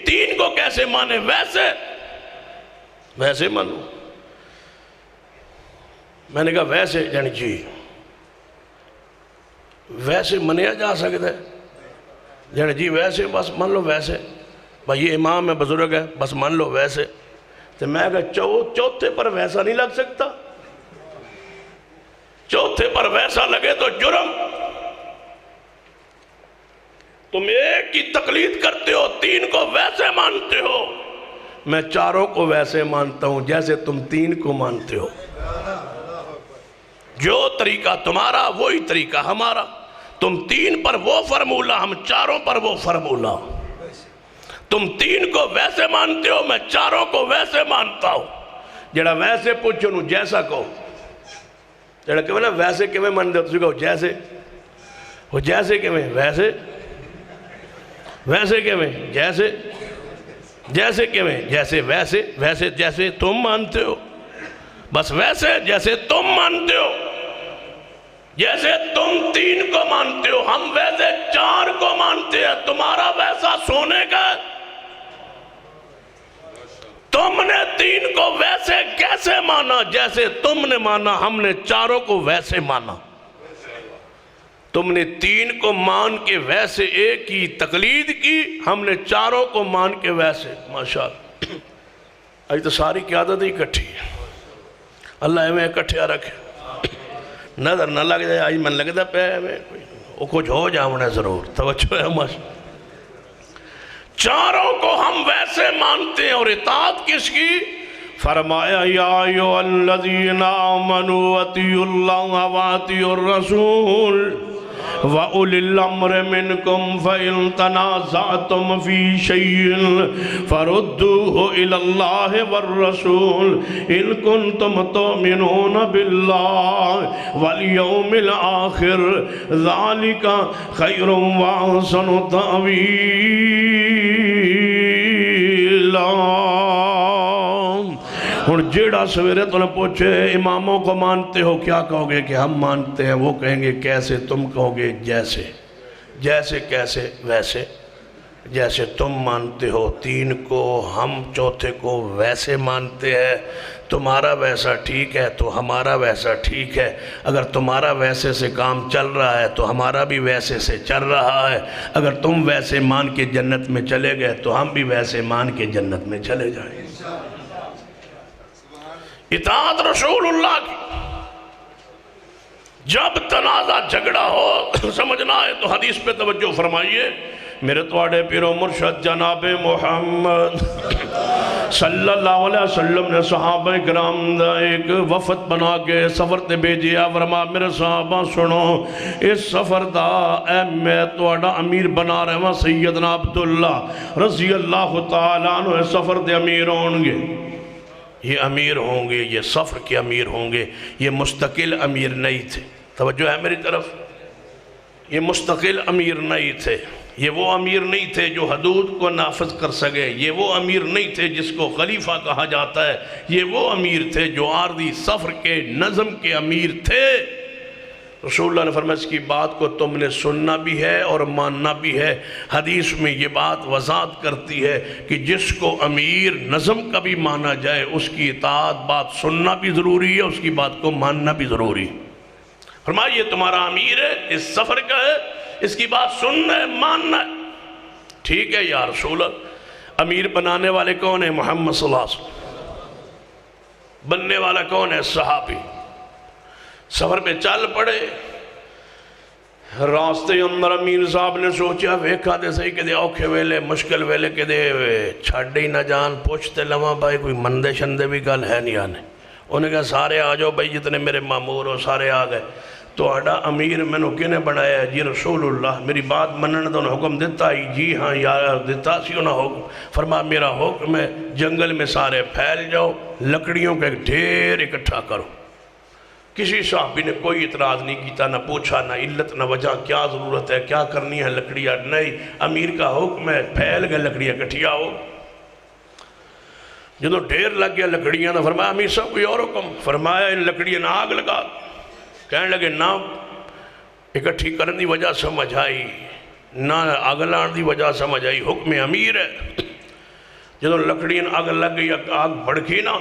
Speaker 3: تین کو کیسے مانے؟ ویسے ویسے مانو۔ میں نے کہا ویسے یعنی جی ویسے منیا جا سکتا ہے؟ یعنی جی ویسے بس مان لو، ویسے بھائی یہ امام ہے، بزرگ ہے، بس مان لو ویسے۔ تو میں کہا چوتھے پر ویسا نہیں لگ سکتا؟ چوتھے پر ویسا لگے تو جرم۔ تم ایک کی تقلید کرتے ہو، تین کو ویسے مانتے ہو، میں چاروں کو ویسے مانتا ہوں جیسے تم تین کو مانتے ہو۔ جو طریقہ تمہارا وہی طریقہ ہمارا، تم تین پر وہ فرمولہ، ہم چاروں پر وہ فرمولہ۔ تم تین کو ویسے مانتے ہو، میں چاروں کو ویسے مانتا ہوں۔ جڑا ویسے پوچھو نو جیسا کہو، جڑا کہ ویسے کیویں مان دے ہو؟ تسی کہو جیسے۔ وہ جیسے کہ میں ویسے، ویسے کہ میں جیسے، جیسے کہ میں جیسے ویسے، ویسے جیسے تم مانتے ہو، بس ویسے جیسے تم مانتے ہو، جیسے تم 3 کو مانتے ہو ہم ویسے 4 کو مانتے ہیں۔ تمہارا ویسا سونے کا، تم نے 3 کو ویسے کیسے مانا؟ جیسے تم نے مانا ہم نے 4 کو ویسے مانا۔ تم نے 3 کو مان کے ویسے ایک کی تقلید کی، ہم نے 4 کو مان کے ویسے۔ ماشاءاللہ آج تو ساری قیادت ہی اکٹھی ہے، اللہ ہمیں اکٹھیا رکھے، نظر نہ لگ جائے آج من لگتا پہ ہمیں وہ کچھ ہو جاؤں ضرور، توجہ ہے ماشاءاللہ۔ 4 کو ہم ویسے مانتے ہیں، اور اطاعت کس کی؟ فرمایا یا ایھا الذین آمنوا اطیعوا اللہ واطیعوا الرسول وَأُولِي الْأَمْرِ مِنْكُمْ فَإِن تَنَازَعْتُمْ فِي شَيْءٍ فَرُدُّوهُ إِلَى اللَّهِ وَالرَّسُولِ إِن كُنتُمْ تُؤْمِنُونَ بِاللَّهِ وَالْيَوْمِ الْآخِرِ ذَلِكَ خَيْرٌ وَأَحْسَنُ تَأْوِيلًا۔ اور جیڑا سویرے تو نے پوچھے اماموں کو مانتے ہو، کیا کہو گے کہ ہم مانتے ہیں؟ وہ کہیں گے کیسے؟ تم کہو گے جیسے، جیسے کیسے؟ ویسے جیسے تم مانتے ہو 3 کو ہم 4 کو ویسے مانتے ہیں۔ تمہارا ویسا ٹھیک ہے تو ہمارا ویسا ٹھیک ہے، اگر تمہارا ویسے سے کام چل رہا ہے تو ہمارا بھی ویسے سے چل رہا ہے، اگر تم ویسے مان کے جنت میں چلے گئے تو ہم بھی ویسے مان کے جنت میں چلے جائیں۔ اطاعت رسول اللہ کی، جب تنازع جھگڑا ہو سمجھنا ہے تو حدیث پہ توجہ فرمائیے۔ میرے تواڈے پیر و مرشد جناب محمد صلی اللہ علیہ وسلم نے صحابہ کرام دا ایک وفد بنا کے سفر تے بھیجیا، فرما میرے صحابہ سنو اس سفر دا اے میں تواڈا امیر بنا رہا ہوں سیدنا عبداللہ رضی اللہ تعالیٰ عنہ اس سفر دے امیر ہوں گے، یہ امیر ہوں گے، یہ سفر کے امیر ہوں گے، یہ مستقل امیر نہیں تھے۔ توجہ ہے میری طرف، یہ مستقل امیر نہیں تھے، یہ وہ امیر نہیں تھے جو حدود کو نافذ کر سکے، یہ وہ امیر نہیں تھے جس کو خلیفہ کہا جاتا ہے، یہ وہ امیر تھے جو عارضی سفر کے نظم کے امیر تھے۔ رسول اللہ نے فرمایا اس کی بات کو تم نے سننا بھی ہے اور ماننا بھی ہے۔ حدیث میں یہ بات وضاحت کرتی ہے کہ جس کو امیر نظم کا بھی مانا جائے اس کی اطاعت، بات سننا بھی ضروری ہے، اس کی بات کو ماننا بھی ضروری ہے۔ فرمایا یہ تمہارا امیر ہے، اس سفر کا ہے، اس کی بات سننا ہے، ماننا ہے۔ ٹھیک ہے یا رسول اللہ، امیر بنانے والے کون ہیں؟ محمد صلی اللہ علیہ وسلم۔ بننے والا کون ہے؟ صحابی۔ سفر پہ چل پڑے، راستے اندر امیر صاحب نے سوچا ویکھا دے صحیح کہ دے اوکھے ویلے مشکل ویلے کہ دے چھڑ ہی نہ جان، پوچھتے لما بھائی کوئی مندے شندے بھی گل ہے نہیں آنے۔ انہوں نے کہا سارے آ جاؤ بھائی، جتنے میرے مامور ہو سارے آ گئے۔ تو آڈا امیر میں نے کنے بنایا ہے؟ جی رسول اللہ، میری بات منن تو انہیں حکم دیتا ہی؟ جی ہاں یا دیتا سی انہیں حکم۔ فرما میرا حکم ہے جنگل میں سارے پھیل جاؤ، لکڑیوں کا ایک ڈھیر اکٹھا کرو۔ کسی صحابی نے کوئی اعتراض نہیں کیتا، نہ پوچھا نہ علت نہ وجہ، کیا ضرورت ہے، کیا کرنی ہے لکڑیاں؟ نہیں، امیر کا حکم ہے، پھیل گئے لکڑیاں کٹھیا ہو۔ جدو ڈھیر لگ گیا لکڑیاں تو فرمایا امیر صاحب کوئی اور حکم؟ فرمایا ان لکڑیاں نہ آگ لگا۔ کہنے لگے نہ اکٹھی کرن دی وجہ سمجھ آئی، نہ آگ لان دی وجہ سمجھ آئی، حکم امیر ہے۔ جدو لکڑیاں آگ لگ گئی، آگ بڑھکی نا،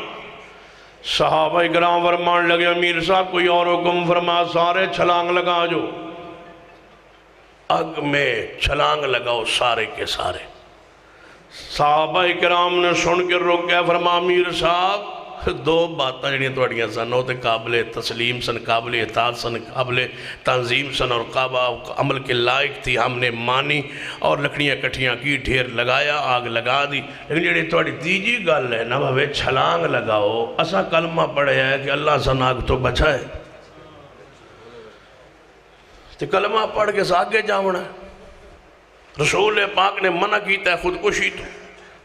Speaker 3: صحابہ کرام فرمان لگے امیر صاحب کوئی اور حکم؟ فرما سارے چھلانگ لگا جو، آگ میں چھلانگ لگاؤ سارے کے سارے۔ صحابہ کرام نے سن کے روک گیا، فرما امیر صاحب دو باتاں جڑیاں توڑیاں سن، وہ تے قابل تسلیم سن، قابل اطاعت سن، قابل تنظیم سن اور عمل کے لائق تھی، ہم نے مانی اور لکڑیاں کٹھیاں کی، ڈھیر لگایا، آگ لگا دی۔ لیکن جڑی توڑی تیجی گل ہے نا بھوے چھلانگ لگاؤ، اسا کلمہ پڑھے ہے کہ اللہ سن آگ تو بچائے، تو کلمہ پڑھ کے ساگے جاونا ہے۔ رسول پاک نے منع کیتا ہے خودکشی تو،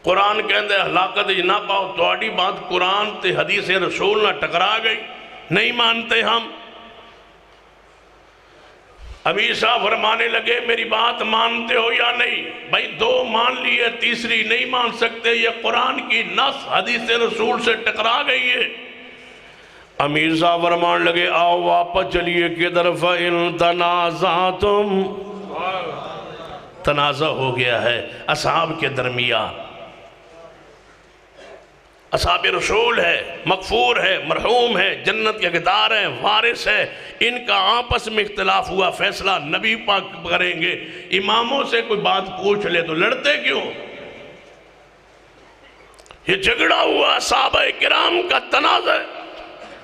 Speaker 3: قرآن کہندے ہلاکت نہ پاؤ، توڑی بات قرآن تے حدیث رسول نہ ٹکرا گئی، نہیں مانتے ہم۔ امیر صاحب فرمانے لگے میری بات مانتے ہو یا نہیں؟ بھائی دو مان لیے، تیسری نہیں مان سکتے، یہ قرآن کی نص حدیث رسول سے ٹکرا گئی ہے۔ امیر صاحب فرمان لگے آؤ واپس چلیے کدھر؟ فَإِن تَنَازَعْتُمْ، تنازع ہو گیا ہے اصحاب کے درمیان، اصحاب رسول ہے، مغفور ہے، مرحوم ہے، جنت کے حقدار ہیں، وارث ہے، ان کا آپس میں اختلاف ہوا، فیصلہ نبی پاک کریں گے۔ اماموں سے کوئی بات پوچھ لے تو لڑتے کیوں؟ یہ جھگڑا ہوا صحابہ کرام کا تنازع،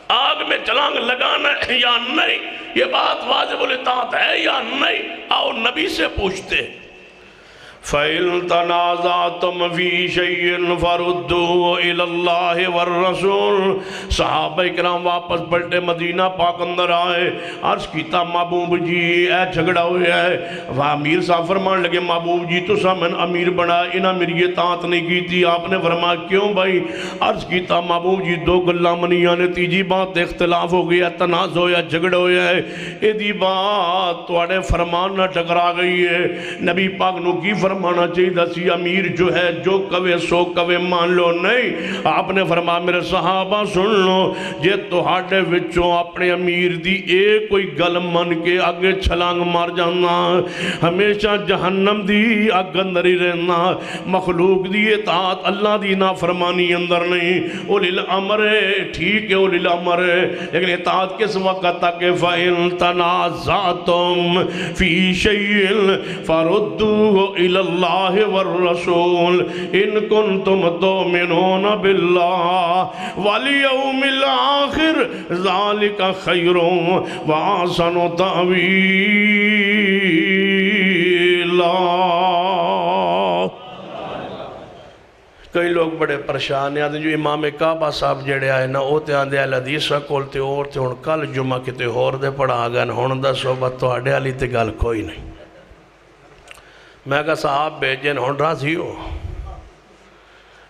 Speaker 3: آگ میں چھلانگ لگانا ہے یا نہیں، یہ بات واجب الاطاعت ہے یا نہیں، آؤ نبی سے پوچھتے۔ فَإِن تَنَازَعْتُمْ فِي شَيْءٍ فَرُدُّوهُ إِلَى اللَّهِ وَالرَّسُولِ۔ صحابہ کرام واپس پلٹے، مدینہ پاک اندر آئے، عرض کیتا محبوب جی اے جھگڑا ہویا ہے۔ امیر صاحب فرمان لگے محبوب جی تو سامن امیر بنا، انہاں میری اطاعت نہیں کی تھی۔ آپ نے فرمایا کیوں بھائی؟ عرض کیتا محبوب جی دو گلاں منیاں نے، تیجی بات اختلاف ہو گیا، تنازع ہویا، جھگڑا ہویا ہے، ایدی بات توڑے فرمان نہ ٹکرا گئی ہے۔ نبی پاک نو کی فرمانا چاہیے دسی امیر جو ہے جو کوے سو کوے مان لو نہیں۔ آپ نے فرمایا میرے صحابہ سن لو، جے تہاڈے وچوں اپنے امیر دی ایک کوئی گل من کے آگے چھلانگ مار جانا، ہمیشہ جہنم دی آگ اندر ہی رہنا۔ مخلوق دی اطاعت اللہ دی نافرمانی اندر نہیں، اولی الامر ہے، ٹھیک ہے اولی الامر ہے، لیکن اطاعت کس وقت تک؟ فَإِن تَنَازَعْتُمْ فِي شَيْءٍ فَرُدُّوهُ إِلَى اللَّهِ وَالرَّسُولِ إِن كُنتُمْ تُؤْمِنُونَ بِاللَّهِ وَالْيَوْمِ الْآخِرِ ذَلِكَ خَيْرٌ وَأَحْسَنُ تَأْوِيلًا۔ کئی لوگ بڑے پریشان ہیں، جو امام کعبہ صاحب جڑے آئے نا وہ تے آندے اہل حدیث کول تے اور تے ہن کل جمعہ کتے ہور دے پڑھا گئے، ہن دا صحبت تہاڈے والی تے گل کوئی نہیں۔ میں کہا صاحب بیجن ہون راضی ہو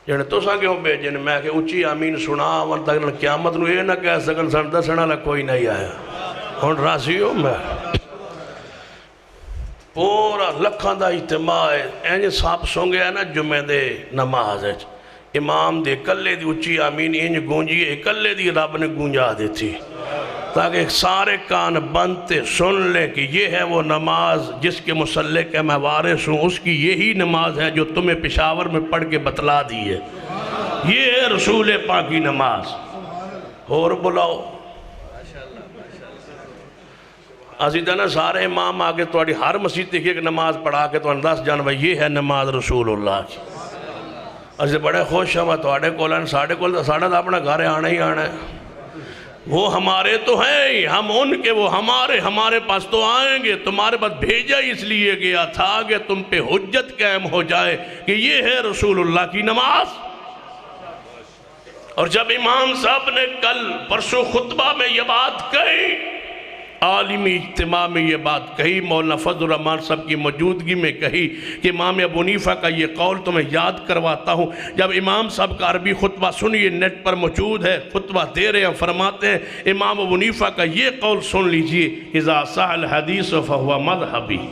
Speaker 3: جنہیں تو ساں کیوں بیجن؟ میں کہ اچھی آمین سنا ون تک قیامت نو یہ نہ کہہ سکن سن دسنا لگ کوئی نہیں آیا، ہون راضی ہو؟ میں پورا لکھاں دا اجتماع ہے، اینج صاحب سونگے ہے نا جمعہ دے نماز ہے، امام دے کلے دی اچھی آمین اینج گونجی ہے، کلے دی رب نے گونجا دی تھی تاکہ سارے کان بنتے سن لیں کہ یہ ہے وہ نماز جس کے مسلح کے میں وارث ہوں، اس کی یہی نماز ہے جو تمہیں پشاور میں پڑھ کے بتلا دی ہے، یہ ہے رسول پاک کی نماز۔ اور بلاؤ عزیزانا سارے امام آگے توڑی ہر مسجد کی ایک نماز پڑھا کے تو انداز جان بھائی یہ ہے نماز رسول اللہ کی۔ عزیز بڑے خوش ہیں توڑے کولن ساڑھے کول ساڑھا دا اپنا گھارے آنا ہی آنا ہے، وہ ہمارے تو ہیں، ہم ان کے، وہ ہمارے پاس تو آئیں گے، تمہارے پاس بھیجا اس لیے گیا تھا کہ تم پہ حجت قائم ہو جائے کہ یہ ہے رسول اللہ کی نماز۔ اور جب امام صاحب نے کل پرسوں خطبہ میں یہ بات کہی، عالمی اجتماع میں یہ بات کہی، مولانا فضل الرحمان صاحب کی موجودگی میں کہی کہ امام ابو حنیفہ کا یہ قول تمہیں یاد کرواتا ہوں۔ جب امام صاحب کا عربی خطبہ سنیے، نیٹ پر موجود ہے، خطبہ دے رہے ہیں، فرماتے ہیں امام ابو حنیفہ کا یہ قول سن لیجئے، اذا صح الحدیث فہو مذہبی۔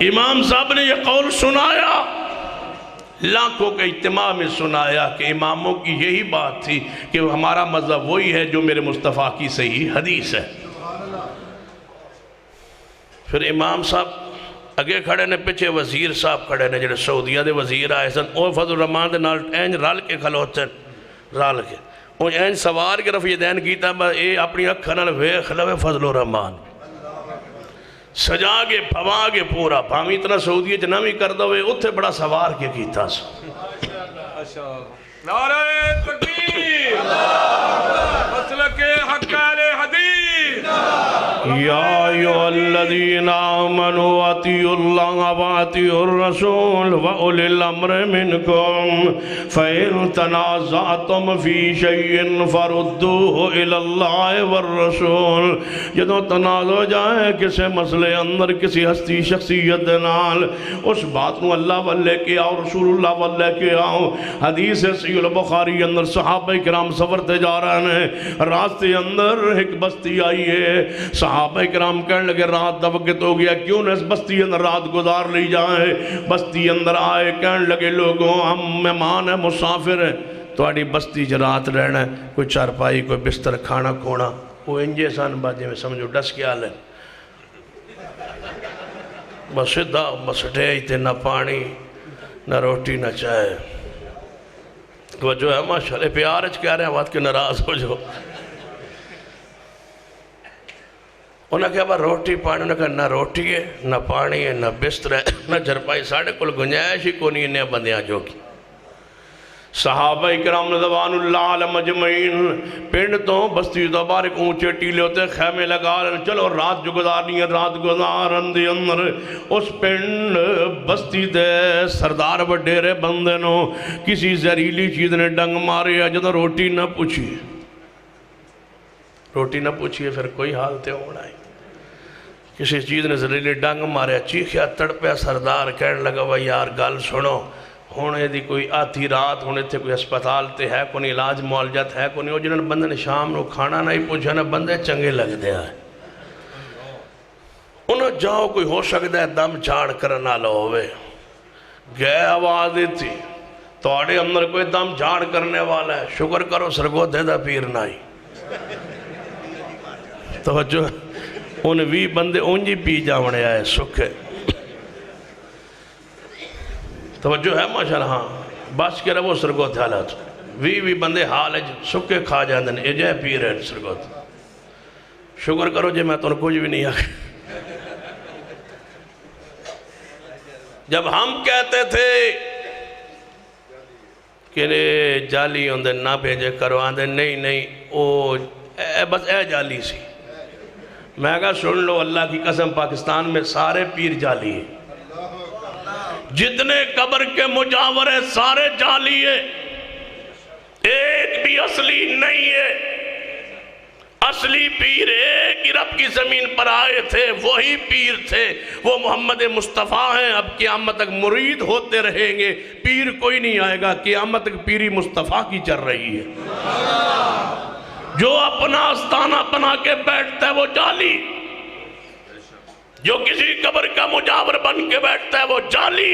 Speaker 3: امام صاحب نے یہ قول سنایا، لاکھوں کے اجتماع میں سنایا کہ اماموں کی یہی بات تھی کہ ہمارا مذہب وہی ہے جو میرے مصطفیٰ کی صحیح حدیث ہے۔ پھر امام صاحب اگے کھڑے نے، پیچھے وزیر صاحب کھڑے نے، جڑے سعودیہ دے وزیر آئے سن، اور فضل الرحمان دے نال اینج رال کے کھلوتے رال کے اور اینج سوار کے رفع دین کیتا اے اپنی اکھاں نال ویکھ لوے فضل الرحمان سجا کے پھوا کے پورا بھامی اتنا سعودیہ جنامی کردہ ہوئے اتھے بڑا سوار کے کیتا سا۔
Speaker 4: نعرہ تکبیر، مسلک حق اہل حدیث،
Speaker 3: یا ایھا الذین آمنوا اطیعوا اطیعوا اللہ واطیعوا الرسول وأولی الامر منکم فإن تنازعتم فی شیء فردوہ الی اللہ والرسول. جدو تنازع ہو جائے کسی مسئلے اندر کسی ہستی شخصیت نال اس بات نو اللہ والے کے آؤ رسول اللہ والے کے آؤ. حدیث صحیح البخاری اندر صحابہ کرام سفر تے جا رہے ہیں, راستے اندر ایک بستی آئی ہے. صحابہ کرام کہنے لگے رات دا وقت ہو گیا, کیوں نہ اس بستی اندر رات گزار لی جائے. بستی اندر آئے, کہنے لگے لوگوں ہم مہمان ہیں مسافر ہیں, تھوڑی بستی چ رات رہنا ہے, کوئی چارپائی کوئی بستر کھانا کھونا. وہ انجے سان باجے میں سمجھو ڈس کے آلے بس سدھا بس ٹھے نہ پانی نہ روٹی نہ چائے. وہ جو ہے ماشاءاللہ پیار اچھ کہہ رہے ہیں بات کے ناراض ہو جو. انہوں نے کہا با روٹی پانی, انہوں نے کہا نہ روٹی ہے نہ پانی ہے نہ بستر ہے نہ جرپائی, ساڑھے کل گنجائش ہی کونی انہیں بندیاں جو کی. صحابہ اکرام رضوان اللہ علیہ مجمعین پنڈ تو بستی تو بارک اونچے ٹیلے ہوتے خیمے لگا رہے, چلو رات جو گزارنی ہے رات گزارن دی اندر. اس پنڈ بستی دے سردار وڈیرے بندے نو کسی زہریلی چیز نے ڈنگ مارے, جدو روٹی نہ پوچھی, روٹی نہ پوچھی پھر کوئی حال تے ہونا ہے. کسی چیز نے زہریلی ڈنگ مارے, چیخیا تڑپیا سردار, کہنے لگا وہ یار گل سنو, ہونے دی کوئی آتی رات ہونے تھے کوئی اسپتال تے ہے کوئی علاج معالجت ہے کوئی. جنہوں بندے نے شام نو کھانا نہیں پوچھا نا بندے چنگے لگ دیا ہے. انہوں جاؤ کوئی ہو سکتا ہے دم جھاڑ کرنا لو ہوئے, گئے آواز دیتی توڑے اندر کوئی دم جھاڑ کرنے والا ہے, شکر کرو سرگو دے دا پیر نائی. توجہ انہیں بھی بندے انجی پی جاونے آئے سکھے. توجہ ہے ماشاءاللہ, ہاں بس کے رہو سرگو تھالات بھی بندے حال ہے سکھے کھا جاندن اجے پی رہے سرگو. شکر کرو جے میں تو کچھ بھی نہیں آگے. جب ہم کہتے تھے کہ جالی ہوندے نہ بھیجے کرو, آندے نہیں او بس اے جالی سی. میں کہا سن لو اللہ کی قسم پاکستان میں سارے پیر جالی ہیں, جتنے قبر کے مجاورے سارے جالی ہیں, ایک بھی اصلی نہیں ہے. اصلی پیر ایک ہی رب کی زمین پر آئے تھے, وہی پیر تھے, وہ محمد مصطفیٰ ہیں. اب قیامت تک مرید ہوتے رہیں گے, پیر کوئی نہیں آئے گا, قیامت تک پیری مصطفیٰ کی چل رہی ہے. جو اپنا آستانہ بنا کے بیٹھتا ہے وہ جالی, جو کسی قبر کا مجاور بن کے بیٹھتا ہے وہ جالی.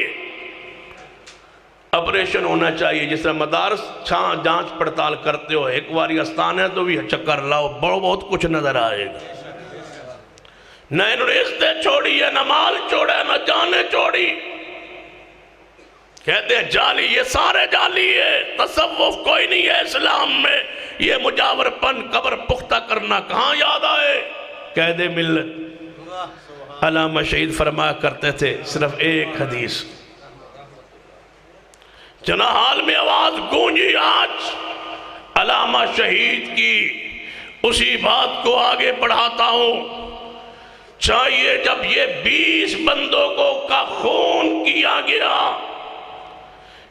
Speaker 3: آپریشن ہونا چاہیے, جس طرح مدارس جانچ پڑتال کرتے ہو, ایک واری آستان ہے تو بھی چکر لاؤ, بہت کچھ نظر آئے گا. نہ انہوں نے عزتیں چھوڑی ہے, نہ مال چھوڑا ہے, نہ جانیں چھوڑی. کہتے ہیں جالی, یہ سارے جالی ہے. تصوف کوئی نہیں ہے اسلام میں. یہ مجاور پن قبر پختہ کرنا کہاں یاد آئے. قید ملت علامہ شہید فرمایا کرتے تھے صرف ایک حدیث, جنا حال میں آواز گونجی آج علامہ شہید کی اسی بات کو آگے بڑھاتا ہوں. چاہیے جب یہ 20 بندوں کو کا خون کیا گیا,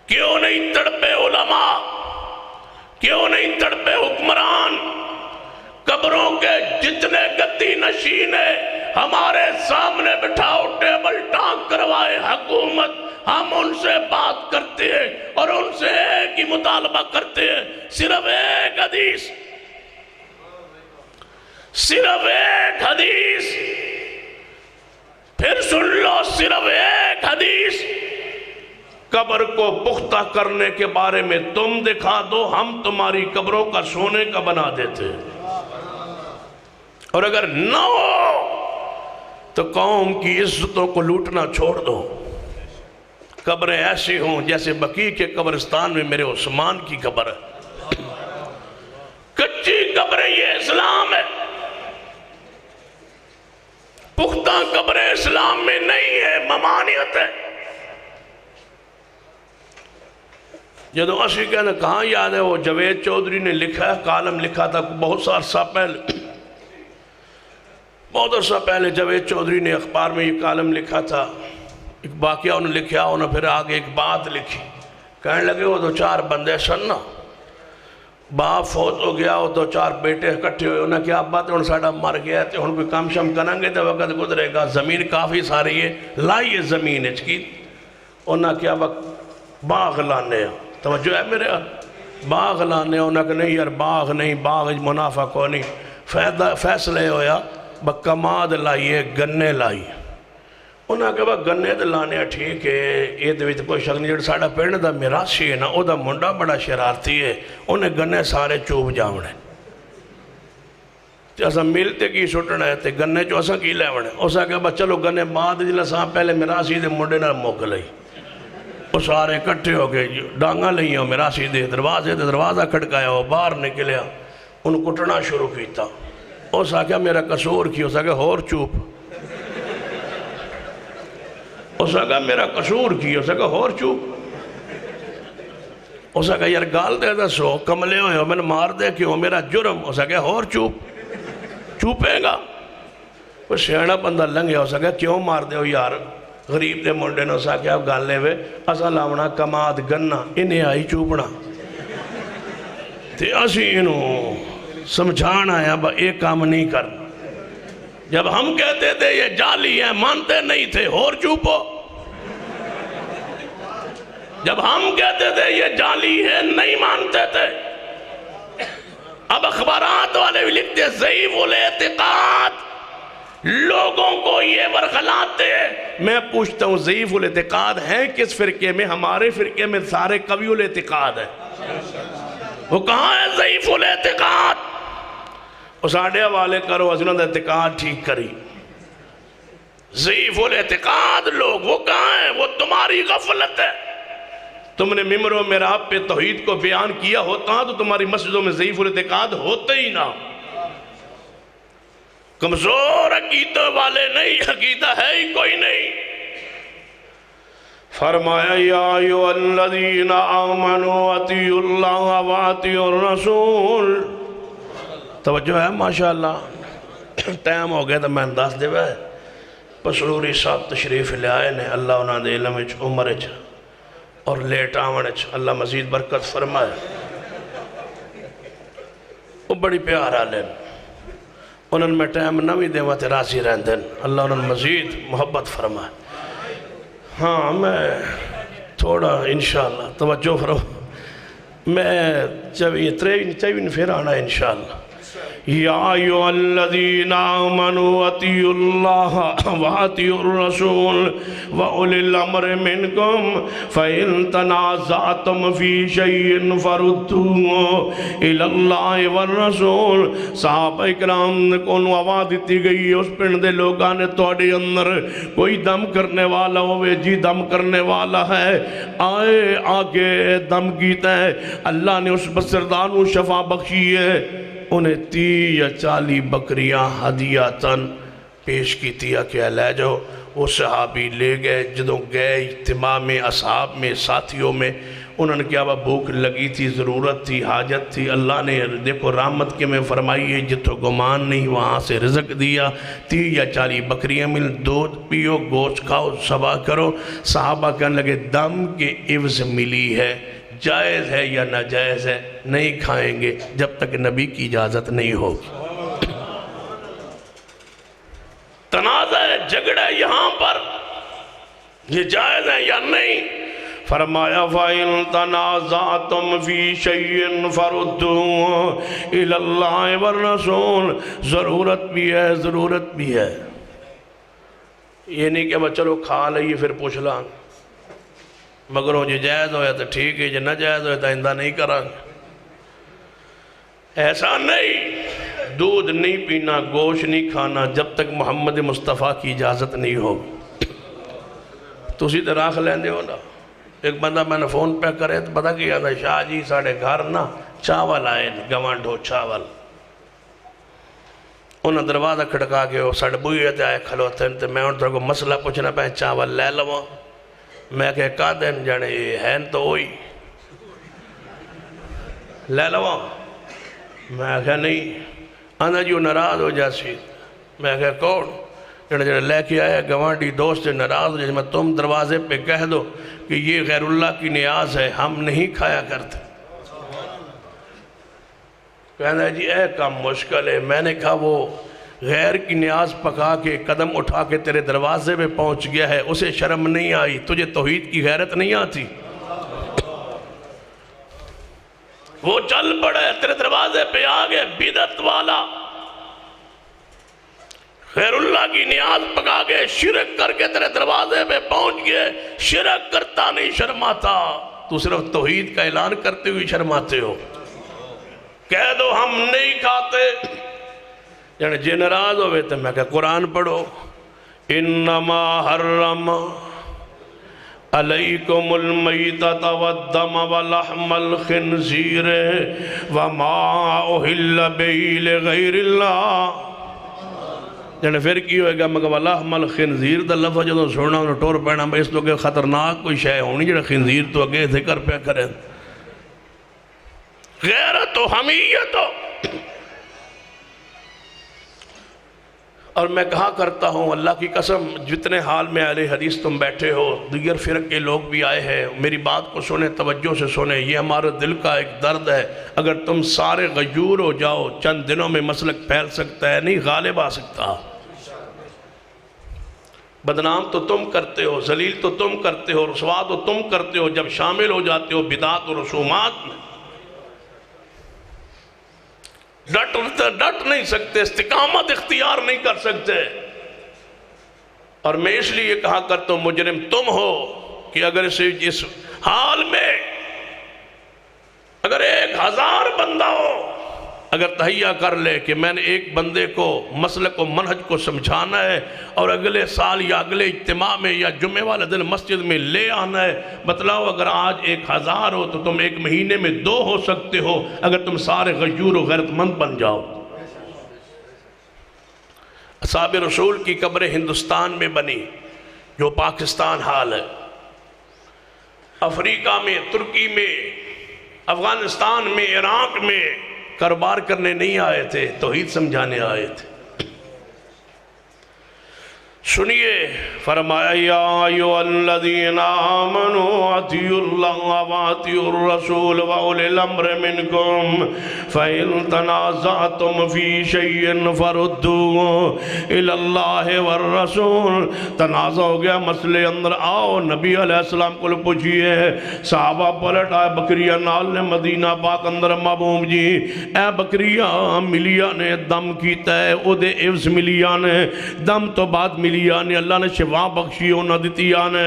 Speaker 3: کیوں نہیں تڑپے علماء, کیوں نہیں تڑپے حکمران, قبروں کے جتنے گدی نشین ہیں ہمارے سامنے بٹھاؤ, ٹیبل ٹانک کروائے حکومت, ہم ان سے بات کرتے ہیں اور ان سے ایک ہی مطالبہ کرتے ہیں, صرف ایک حدیث, صرف ایک حدیث. پھر سن لو, صرف ایک حدیث. قبر کو پختہ کرنے کے بارے میں تم دکھا دو, ہم تمہاری قبروں کا سونے کا بنا دیتے. اور اگر نہ ہو تو قوم کی عزتوں کو لوٹنا چھوڑ دو. قبریں ایسی ہوں جیسے بقیع کے قبرستان میں میرے عثمان کی قبر ہے. کچی قبریں یہ اسلام ہے, پختہ قبریں اسلام میں نہیں ہے, ممانعت ہے. جدو اسی کہنا کہاں یاد ہے, وہ جوید چودھری نے لکھا ہے, کالم لکھا تھا بہت عرصہ پہلے جوید چودھری نے اخبار میں یہ کالم لکھا تھا. ایک واقعہ انہوں نے لکھا، انہوں نے پھر آگے ایک بات لکھی، کہنے لگے وہ 2-4 بندے سن نا، باپ فوت ہو گیا، وہ 2-4 بیٹے اکٹھے ہوئے، انہوں نے کیا ابا تو ساڑا مر گیا ہے، انہوں کوئی کام شم کریں گے تو وقت گزرے گا، زمین کافی ساری ہے، لائیے زمین اچکی، انہوں نے کیا باغ لانے ہیں، توجہ ہے میرے باغ لانے ہیں، انہوں نے کہا نہیں یار باغ نہیں، باغ منافع کو نہیں، فیصلے ہویا کماد لائیے گنے لائیے، انہوں نے کہا گنے تو لانے ٹھیک ہے، یہ تو کوئی شک نہیں، جڑا ساڑا پینڈ دا میراسی ہے نا، او دا منڈا بڑا شرارتی ہے، انہیں گنے سارے چوب جاونے، اسا ملتے کی سٹنا ہے، گنے جو اسا کی لے ونے، اسا کہا چلو گنے بعد جلہ ساں پہلے میراسی دے منڈے نہ موک لئی، وہ سارے کٹھے ہو گئے ڈانگا لئی ہو میراسی دے دروازہ کھڑکایا ہو باہر نکلیا، ان کٹنا شروع کیتا، اسا کہا میرا قصور کی، اسا کہا ہور چوپ، اسا کہا میرا قصور کی، اسا کہا ہور چوپ، اسا کہا یار گال دے دا سو کملے ہوئے ہو میں نے مار دے کیوں میرا جرم، اسا کہا ہور چوپ، چوپے گا، وہ سیانا بندہ لنگیا، اسا کہا کیوں مار دے ہو یار، غریب دے منڈے نے اسا کہا گال لے وے اسا لاؤنا کماد گننا انہیں آئی چوپنا، تے اسی انہوں سمجھانا ہے اب ایک کام نہیں کرنا، جب ہم کہتے تھے یہ جالی ہیں مانتے نہیں تھے اور چوپو، جب ہم کہتے تھے یہ جالی ہے نہیں مانتے تھے، اب اخبارات والے بھی لکھتے ہیں ضعیف الاعتقاد لوگوں کو یہ برخلاتے ہیں، میں پوچھتا ہوں ضعیف الاعتقاد ہیں کس فرقے میں؟ ہمارے فرقے میں سارے قوی الاعتقاد ہیں، وہ کہاں ہے ضعیف الاعتقاد؟ اس آڈے حوالے کرو حضرت اعتقاد ٹھیک کری، ضعیف الاعتقاد لوگ وہ کہاں ہیں؟ وہ تمہاری غفلت ہے، تم نے ممبروں میں آپ پہ توحید کو بیان کیا ہوتا تو تمہاری مسجدوں میں ضعیف الاعتقاد ہوتے ہی نہ، کمزور عقیدہ والے نہیں، عقیدہ ہے ہی کوئی نہیں، فرمایا یا ایھا الذین آمنوا اطیعوا اللہ واطیعوا الرسول، توجہ ہے ماشاءاللہ، ٹائم ہو گیا تو میں انداز دے وے پسلوری صاحب تشریف لے آئے نے، اللہ انہاں دے علم وچ عمر وچ اور لیٹ آون وچ اللہ مزید برکت فرمائے، وہ بڑی پیارا لین، انہوں میں ٹائم نہ بھی دیوا تے راضی رہندن، اللہ انہوں مزید محبت فرمائے۔ ہاں میں تھوڑا انشاءاللہ توجہ فرو، میں چوین پھر آنا انشاءاللہ، یا ایھا الذین آمنوا اطیعوا اللہ واطیعوا الرسول واولی الامر منکم فإن تنازعتم فی شیء فردوہ الی اللہ والرسول، صحابہ اکرام کو آواز دیتی گئی اس پنڈ دے لوگاں نے توڑے اندر کوئی دم کرنے والا ہوئے جی دم کرنے والا ہے آئے آگے دم کیتا ہے، اللہ نے اس بسردانو شفا بخشی ہے، انہیں 30 یا 40 بکریاں ہدیاتاً پیش کی تیا کہ لے جاؤ، وہ صحابی لے گئے، جدوں گئے اجتماع میں اصحاب میں ساتھیوں میں، انہوں نے کیا بھوک لگی تھی، ضرورت تھی، حاجت تھی، اللہ نے دیکھو رحمت کے میں فرمائی ہے جتوں گمان نہیں وہاں سے رزق دیا، 30 یا 40 بکریاں مل، دودھ پیو گوشت کھاؤ صبا کرو، صحابہ کہنے لگے دم کے عوض ملی ہے، جائز ہے یا ناجائز ہے نہیں کھائیں گے جب تک نبی کی اجازت نہیں ہوگی، تنازع ہے جھگڑا ہے یہاں پر، یہ جائز ہے یا نہیں، فرمایا فَإِن تَنَازَعْتُمْ فِي شَيْءٍ فَرُدُّوهُ إِلَى اللَّهِ وَالرَّسُولِ، ضرورت بھی ہے ضرورت بھی ہے، یہ نہیں کہ میں چلو کھا لئیے پھر پوچھ لیں، مگر وہ جو جائز ہویا تو ٹھیک ہے جو نہ جائز ہویا تو آئندہ نہیں کریں، ایسا نہیں، دودھ نہیں پینا گوشت نہیں کھانا جب تک محمد مصطفیٰ کی اجازت نہیں ہوگی، تو اسی طرح راکھ لیندے ہو نا، ایک بندہ میں نے فون پہ کرے تو پتہ کیا تھا شاہ جی ساڑھے گھر نا چاول آئے گوانڈو چاول، انہوں دروازہ کھڑکا کے وہ ساڑھے بوئے تے آئے کھلوتے ہیں تو میں ان طرح کو مسئلہ پوچھنا پہ چاول لے لوں، میں کہے کہا دین جانے یہ ہے تو ہوئی لے لوں، میں کہا نہیں آنا جو ناراض ہو جاسی، میں کہا کون؟ جڑے لے کے آیا گوانڈی دوست ناراض ہو جائے تم دروازے پہ کہہ دو کہ یہ غیر اللہ کی نیاز ہے، ہم نہیں کھایا کرتے۔ کہنا جی اے کام مشکل ہے۔ میں نے کہا وہ غیر کی نیاز پکا کے قدم اٹھا کے تیرے دروازے پہ پہنچ گیا ہے، اسے شرم نہیں آئی، تجھے توحید کی غیرت نہیں آتی؟ وہ چل پڑے تیرے دروازے پہ آگے بدعت والا، غیر اللہ کی نیاز پکا کے شرک کر کے تیرے دروازے پہ پہنچ گئے۔ شرک کرتا نہیں شرماتا، تو صرف توحید کا اعلان کرتے ہوئے شرماتے ہو۔ کہہ دو ہم نہیں کھاتے، یعنی جے ناراض ہوئے تو میں کہا قرآن پڑھو، انما حرم علیکم المیتۃ والدم ولحم الخنزیر وما اہل بہ لغیر اللہ۔ یعنی پھر کی ہوئے گا مگر لحم الخنزیر دا لفظ جدوں سننا انہوں ٹور پینا اس تو کہ خطرناک کوئی شے ہونی جڑا خنزیر تو اگے ذکر پہ کریں۔ غیرت و حمیت ہو۔ اور میں کہا کرتا ہوں اللہ کی قسم جتنے حال میں اہل حدیث تم بیٹھے ہو، دیگر فرق کے لوگ بھی آئے ہیں، میری بات کو سنیں، توجہ سے سنیں، یہ ہمارے دل کا ایک درد ہے۔ اگر تم سارے غیور ہو جاؤ چند دنوں میں مسلک پھیل سکتا ہے، نہیں غالب آ سکتا۔ بدنام تو تم کرتے ہو، ذلیل تو تم کرتے ہو، رسوا تو تم کرتے ہو، جب شامل ہو جاتے ہو بدعات و رسومات میں ڈٹ نہیں سکتے، استقامت اختیار نہیں کر سکتے۔ اور میں اس لیے کہا کرتا ہوں مجرم تم ہو کہ اگر اس حال میں اگر 1000 بندہ ہو اگر تہیہ کر لے کہ میں نے ایک بندے کو مسلک و منہج کو سمجھانا ہے اور اگلے سال یا اگلے اجتماع میں یا جمعہ والا دن مسجد میں لے آنا ہے، بتلاؤ اگر آج 1000 ہو تو تم ایک مہینے میں 2 ہو سکتے ہو اگر تم سارے غیور و غیرت مند بن جاؤ۔ اصحاب رسول کی قبر ہندوستان میں بنی جو پاکستان حال ہے، افریقہ میں، ترکی میں، افغانستان میں، عراق میں کاروبار کرنے نہیں آئے تھے، توحید سمجھانے آئے تھے۔ سنیے فرمایا یا ایھا الذین آمنوا اطیعوا اللہ واطیعوا الرسول واولی الامر منکم فإن تنازعتم فی شیء فردوہ الی اللہ والرسول۔ تنازع ہو گیا مسئلے اندر، آؤ نبی علیہ السلام کو پوچھئے۔ صحابہ پلٹ آئے، بکریہ نال نے مدینہ پاک اندر محبوب جی اے بکریہ ملیا نے دم کیتا ہے، او دے عوض ملیا نے دم تو بعد ملیا نے اللہ نے شفا بخشی ہونا دیتی آنے۔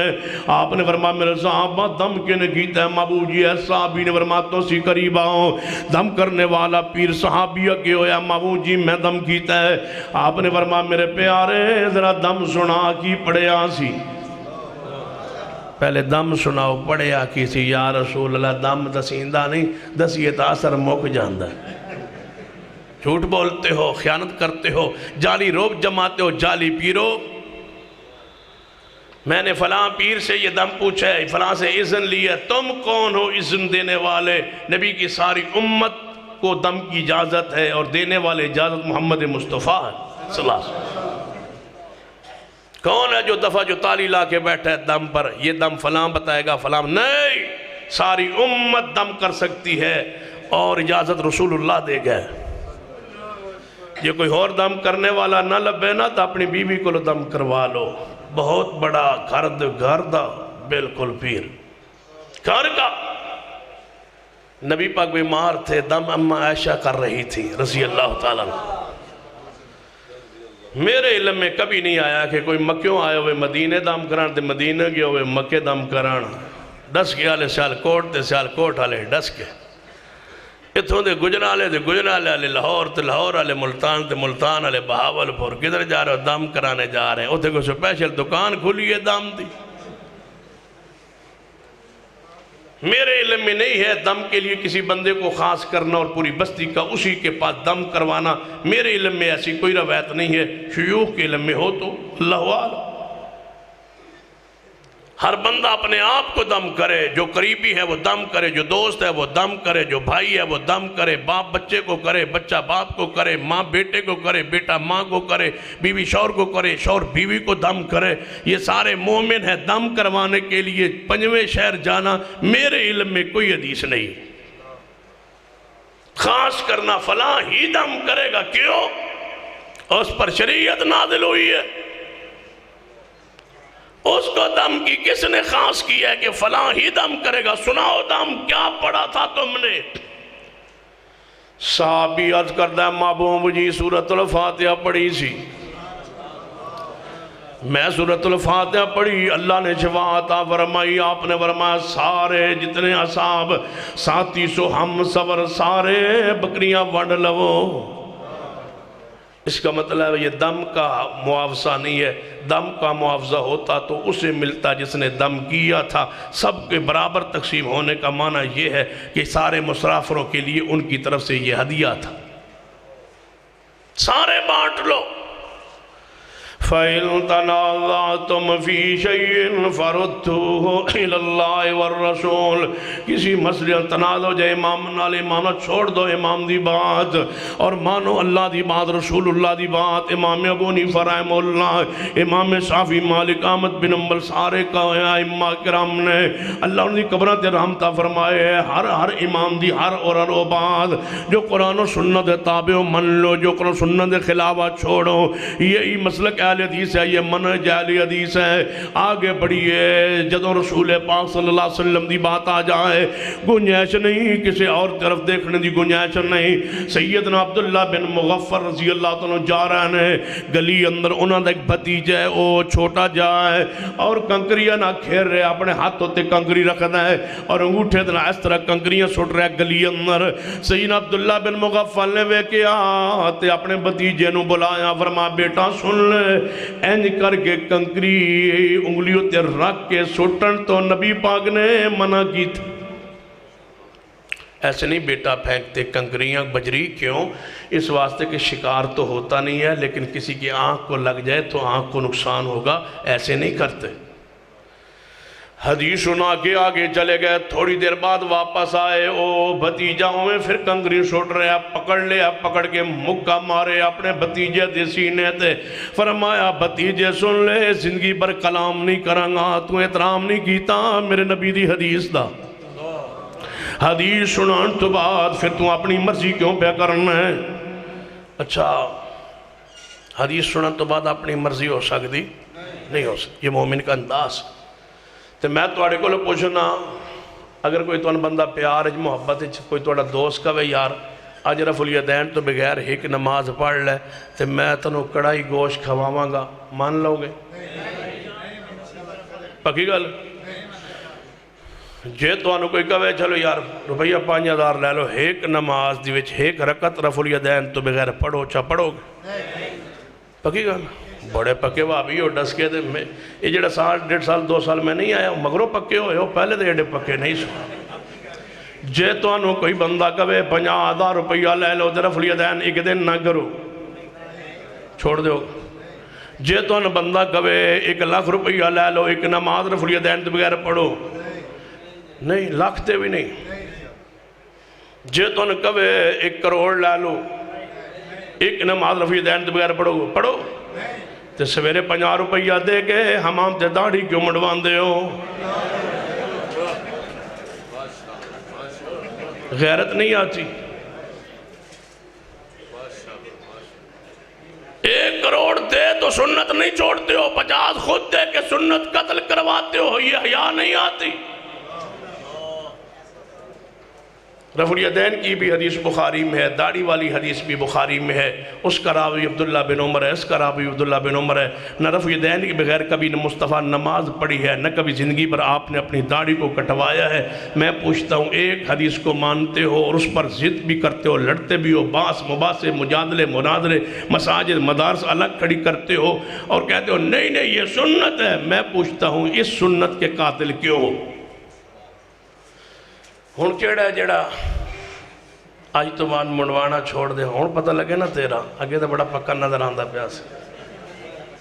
Speaker 3: آپ نے فرمایا میرے صحابہ دم کے نے کیتا ہے محبوب جی؟ ایسا صحابی نے فرمایا تو سی قریب آؤ، دم کرنے والا پیر صحابیہ کے ہویا محبوب جی میں دم کیتا ہے۔ آپ نے فرمایا میرے پیارے ذرا دم سنا کی پڑھیا سی، پہلے دم سناؤ پڑھیا کی سی۔ یا رسول اللہ دم دسیندہ نہیں، دسیے تا اثر موک جاندہ ہے۔ جھوٹ بولتے ہو، خیانت کرتے ہو، جعلی روب جماتے ہو، جعلی پیرو۔ میں نے فلاں پیر سے یہ دم پوچھا ہے، فلاں سے اذن لیا، تم کون ہو اذن دینے والے؟ نبی کی ساری امت کو دم کی اجازت ہے اور دینے والے اجازت محمد مصطفیٰ صلی اللہ علیہ وسلم۔ کون ہے جو دفعہ جو تالی لا کے بیٹھا ہے دم پر؟ یہ دم فلاں بتائے گا فلاں نہیں، ساری امت دم کر سکتی ہے اور اجازت رسول اللہ دے گئے۔ یہ کوئی اور دم کرنے والا نہ لبے نا تو اپنی بیوی کو دم کروا لو۔ بہت بڑا گھر دا بالکل پیر گھر کا۔ نبی پاک بیمار تھے، دم اماں عائشہ کر رہی تھی رضی اللہ تعالیٰ عنہ۔ میرے علم میں کبھی نہیں آیا کہ کوئی مکیوں آئے ہوئے مدینے دم کران تے مدینے گئے ہوئے مکے دم کران۔ ڈس کے آلے سیال کوٹ تے سیال کوٹ آلے ڈس کے، اتھوں دے گجرالے تے گجرالے آلے لاہور تے لاہور آلے ملتان تے ملتان آلے بہاول پور۔ کدھر جا رہے ہو؟ دم کرانے جا رہے ہیں۔ اتھے کوئی سپیشل دکان کھولی ہے دم دی؟ میرے علم میں نہیں ہے دم کے لیے کسی بندے کو خاص کرنا اور پوری بستی کا اسی کے پاس دم کروانا۔ میرے علم میں ایسی کوئی روایت نہیں ہے، شیوخ کے علم میں ہو تو اللہ اعلم۔ ہر بندہ اپنے آپ کو دم کرے، جو قریبی ہے وہ دم کرے، جو دوست ہے وہ دم کرے، جو بھائی ہے وہ دم کرے، باپ بچے کو کرے، بچہ باپ کو کرے، ماں بیٹے کو کرے، بیٹا ماں کو کرے، بیوی شوہر کو کرے، شوہر بیوی کو دم کرے۔ یہ سارے مومن ہیں۔ دم کروانے کے لیے پنجویں شہر جانا میرے علم میں کوئی حدیث نہیں۔ خاص کرنا فلاں ہی دم کرے گا، کیوں؟ اس پر شریعت نازل ہوئی ہے۔ اس کو دم کی کس نے خاص کیا ہے کہ فلاں ہی دم کرے گا؟ سناؤ دم کیا پڑھا تھا تم نے؟ صحابی عرض کردہ ہے محبوب جی سورۃ الفاتحہ پڑھی سی، میں سورۃ الفاتحہ پڑھی، اللہ نے شفا عطا فرمائی، آپ نے فرمایا سارے جتنے اصحاب ساتھی سو ہم سور سارے بکریاں ونڈ لو۔ اس کا مطلب یہ دم کا معاوضہ نہیں ہے، دم کا معاوضہ ہوتا تو اسے ملتا جس نے دم کیا تھا۔ سب کے برابر تقسیم ہونے کا معنی یہ ہے کہ سارے مسافروں کے لیے ان کی طرف سے یہ ہدیہ تھا، سارے بانٹ لو۔ فَإِن تَنَازَعْتُمْ فِي شَيْءٍ فَرُدُّوهُ إِلَى اللَّهِ وَالرَّسُولِ، کسی مسئلے تنازع جائے امام نالے مانو، چھوڑ دو امام دی بات اور مانو اللہ دی بات، رسول اللہ دی بات۔ امام ابو حنیفہ رحمہ اللہ، امام شافعی، مالک، احمد بن حنبل، سارے ائمہ کرام نے اللہ ان دی قبرہ تے رحمتہ فرمائے ہے۔ ہر امام دی ہر اور بات جو قرآن و سنت تابع من لو، جو قرآن و سنت خلافہ چھوڑو، یہی مسلک اہل حدیث ہے، یہ منہج اہل حدیث ہے۔ آگے بڑھئے، جدوں رسول پاک صلی اللہ علیہ وسلم دی بات آ جائے گنجائش نہیں، کسی اور طرف دیکھنے دی گنجائش نہیں۔ سیدنا عبداللہ بن مغفر رضی اللہ عنہ جا رہے ہیں گلی اندر، انہوں نے ایک بھتیجہ ہے وہ چھوٹا جائے اور کنکریاں نہ کھیر رہے، اپنے ہاتھ ہوتے کنکری رکھنا ہے اور انگوٹھے دنا اس طرح کنکریاں سٹ رہے گلی اندر۔ سیدنا عبداللہ بن مغفر نے وے کیا تے اپنے بھتیجے نو بلایا، فرما بیٹا سن لے، اینج کر کے کنکری انگلیوں تے رکھ کے سٹن تو نبی پاک نے منع کی تھی۔ ایسے نہیں بیٹا پھینکتے کنکریاں بجری، کیوں؟ اس واسطے کہ شکار تو ہوتا نہیں ہے، لیکن کسی کی آنکھ کو لگ جائے تو آنکھ کو نقصان ہوگا، ایسے نہیں کرتے۔ حدیث سنا کے آگے چلے گئے، تھوڑی دیر بعد واپس آئے، او بھتیجاؤں میں پھر کنکری سوٹ رہے، پکڑ لے، پکڑ کے مکہ مارے اپنے بھتیجے دے سینے تے، فرمایا بھتیجے سن لے، زندگی بھر کلام نہیں کرنگا، تو احترام نہیں کیتا میرے نبی دی حدیث دا۔ حدیث سنان تو بعد پھر تو اپنی مرضی کیوں پہ کرنا ہے؟ اچھا حدیث سنان تو بعد اپنی مرضی ہو سکتی نہیں ہو سکتی، یہ مومن کا انداز۔ تو میں توڑے کو پوچھنا، اگر کوئی تو بندہ پیار ہے محبت ہے، کوئی توڑا دوست کا وے یار اج رفع الیدین تو بغیر ایک نماز پڑھ لے تو میں تنوں کڑائی گوشت کھواواں گا، مان لو گے؟ پکی گل؟ جے تو انہوں کوئی کہے چلو یار روپیہ 5000 لے لو، ایک نماز دی وچ ایک رکعت رفع الیدین تو بغیر پڑھو چا پڑھو گے؟ پکی گل؟ بڑے پکے وابی ہو ڈس کے دے میں یہ جڑا سال 1.5 سال 2 سال میں نہیں آیا مگروں پکے ہوئے ہو، پہلے دے جڑے پکے نہیں سو۔ جے تو انہوں کوئی بندہ کہے 50,000 روپیہ لے لو رفع الیدین ایک دن نہ کرو، چھوڑ دو۔ جے تو انہوں بندہ کہے 1 لاکھ روپیہ لے لو ایک نماز رفع الیدین تو بغیر پڑھو، نہیں لاکھ تے بھی نہیں۔ جے تو انہوں کہے 1 کروڑ لے لو ایک نماز رفع الیدین تو بغیر پڑھو، پڑھو تے سویرے 50 روپیہ دے کے ہمام تے داڑھی کیوں مڑوان دے ہو؟ غیرت نہیں آتی۔ 1 کروڑ دے تو سنت نہیں چھوڑتے ہو، 50 خود دے کے سنت قتل کرواتے ہو، یہ حیا نہیں آتی۔ رفع الیدین کی بھی حدیث بخاری میں ہے، داڑھی والی حدیث بھی بخاری میں ہے، اس کا راوی عبداللہ بن عمر ہے، اس کا راوی عبداللہ بن عمر ہے۔ نہ رفع الیدین کے بغیر کبھی نہ مصطفیٰ نماز پڑھی ہے، نہ کبھی زندگی پر آپ نے اپنی داڑھی کو کٹوایا ہے۔ میں پوچھتا ہوں ایک حدیث کو مانتے ہو اور اس پر ضد بھی کرتے ہو، لڑتے بھی ہو، باس مباحثے مجادلے مناظرے مساجد مدارس الگ کھڑی کرتے ہو اور کہتے ہو نہیں نہیں یہ سنت ہے۔ میں پوچھتا ہوں اس سنت کے قاتل کیوں ہو؟ ہون کیڑا ہے جڑا آج تو بعد منڈوانا چھوڑ دے، ہون پتہ لگے نا تیرا، آگے تو بڑا پکا نظر آندہ پیاس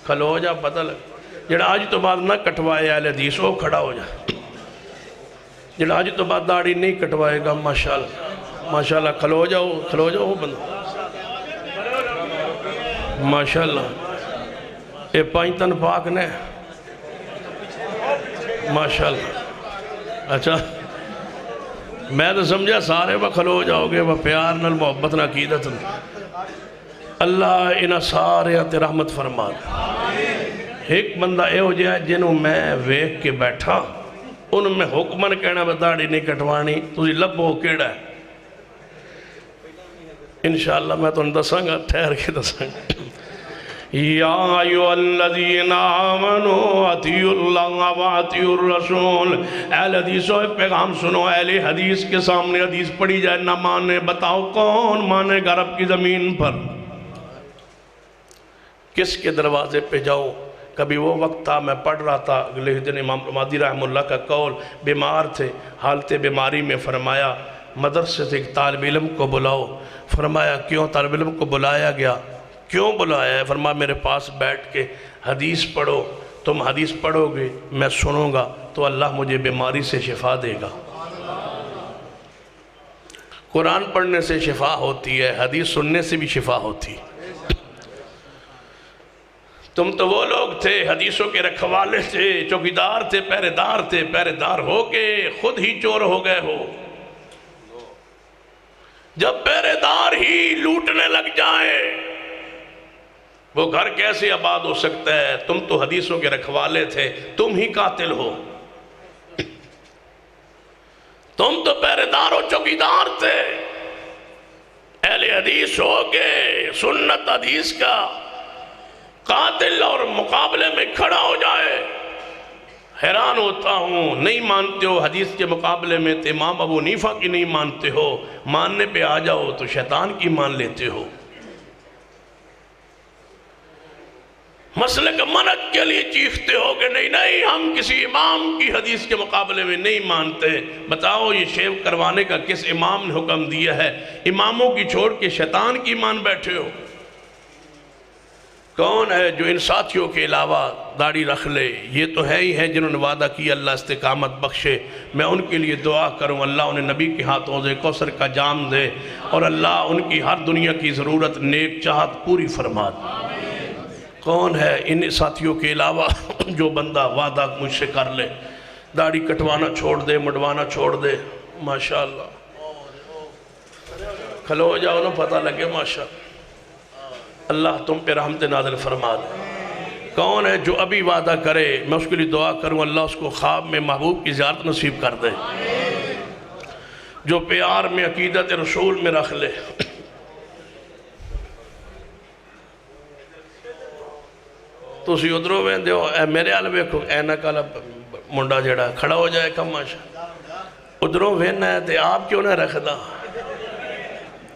Speaker 3: کھلو جا پتہ لگ جڑا اج تو بعد نہ کٹوائے اہل حدیث وہ کھڑا ہو جائے، جڑا اج تو بعد داڑھی نہیں کٹوائے گا ماشاءاللہ ماشاءاللہ کھلو جاؤ وہ بندہ ماشاءاللہ یہ پائنتن پاک نے ماشاءاللہ۔ اچھا میں تو سمجھا سارے وہ کھلو جاؤ گے، وہ پیار نال محبت نہ عقیدت اللہ انہاں سارے تے رحمت فرما۔ ایک بندہ اے ہو جائے جنہوں میں ویکھ کے بیٹھا ان میں حکمن کہنا داڑھی نہیں کٹوانی تسی لبو کیڑا ہے، انشاءاللہ میں تو دساں گا، ٹھہر کے دساں گا۔ یا ایھا الذین آمنوا اطیعوا اللہ و اطیعوا الرسول، اہل حدیثوں پیغام سنو، اہل حدیث کے سامنے حدیث پڑھی جائے نہ مانے، بتاؤ کون مانے گا رب کی زمین پر؟ کس کے دروازے پہ جاؤ؟ کبھی وہ وقت تھا میں پڑھ رہا تھا اگلے دن امام رمادی رحمہ اللہ کا قول، بیمار تھے، حالت بیماری میں فرمایا مدرسے سے ایک طالب علم کو بلاؤ، فرمایا کیوں طالب علم کو بلایا گیا؟ کیوں بلایا ہے؟ فرمایا میرے پاس بیٹھ کے حدیث پڑھو، تم حدیث پڑھو گے میں سنوں گا تو اللہ مجھے بیماری سے شفا دے گا۔ قرآن پڑھنے سے شفا ہوتی ہے، حدیث سننے سے بھی شفا ہوتی ہے۔ تم تو وہ لوگ تھے حدیثوں کے رکھوالے تھے، چوکیدار تھے، پہرے دار ہو کے خود ہی چور ہو گئے ہو۔ جب پہرے دار ہی لوٹنے لگ جائیں وہ گھر کیسے آباد ہو سکتا ہے؟ تم تو حدیثوں کے رکھوالے تھے، تم ہی قاتل ہو۔ تم تو پہرے دار و چوکیدار تھے، اہل حدیث ہو کے سنت حدیث کا قاتل اور مقابلے میں کھڑا ہو جائے۔ حیران ہوتا ہوں، نہیں مانتے ہو حدیث کے مقابلے میں تو امام ابو حنیفہ کی نہیں مانتے ہو، ماننے پہ آ جاؤ تو شیطان کی مان لیتے ہو۔ مسئلے کا منہج کے لیے چیختے ہو کہ نہیں ہم کسی امام کی حدیث کے مقابلے میں نہیں مانتے۔ بتاؤ یہ شیو کروانے کا کس امام نے حکم دیا ہے؟ اماموں کی چھوڑ کے شیطان کی مان بیٹھے ہو۔ کون ہے جو ان ساتھیوں کے علاوہ داڑھی رکھ لے؟ یہ تو ہے ہی ہے جنہوں نے وعدہ کیا اللہ استقامت بخشے۔ میں ان کے لیے دعا کروں اللہ انہیں نبی کے ہاتھوں سے کوثر کا جام دے اور اللہ ان کی ہر دنیا کی ضرورت نیک چاہت پوری فرما دے۔ کون ہے ان ساتھیوں کے علاوہ جو بندہ وعدہ مجھ سے کر لے داڑھی کٹوانا چھوڑ دے، مڈوانا چھوڑ دے؟ ماشاءاللہ کھلو جاؤ نا پتہ لگے ماشاءاللہ۔ اللہ تم پہ رحمت نازل فرما دے۔ کون ہے جو ابھی وعدہ کرے میں اس کے لیے دعا کروں اللہ اس کو خواب میں محبوب کی زیارت نصیب کر دے، جو پیار میں عقیدت رسول میں رکھ لے۔ تو اسی ادھروں میں دیو اے میرے آل ویکھو اینا کالا منڈا جڑا کھڑا ہو جائے کم ماشاء ادھروں وینا ہے تے آپ کیوں نہ رکھ دا؟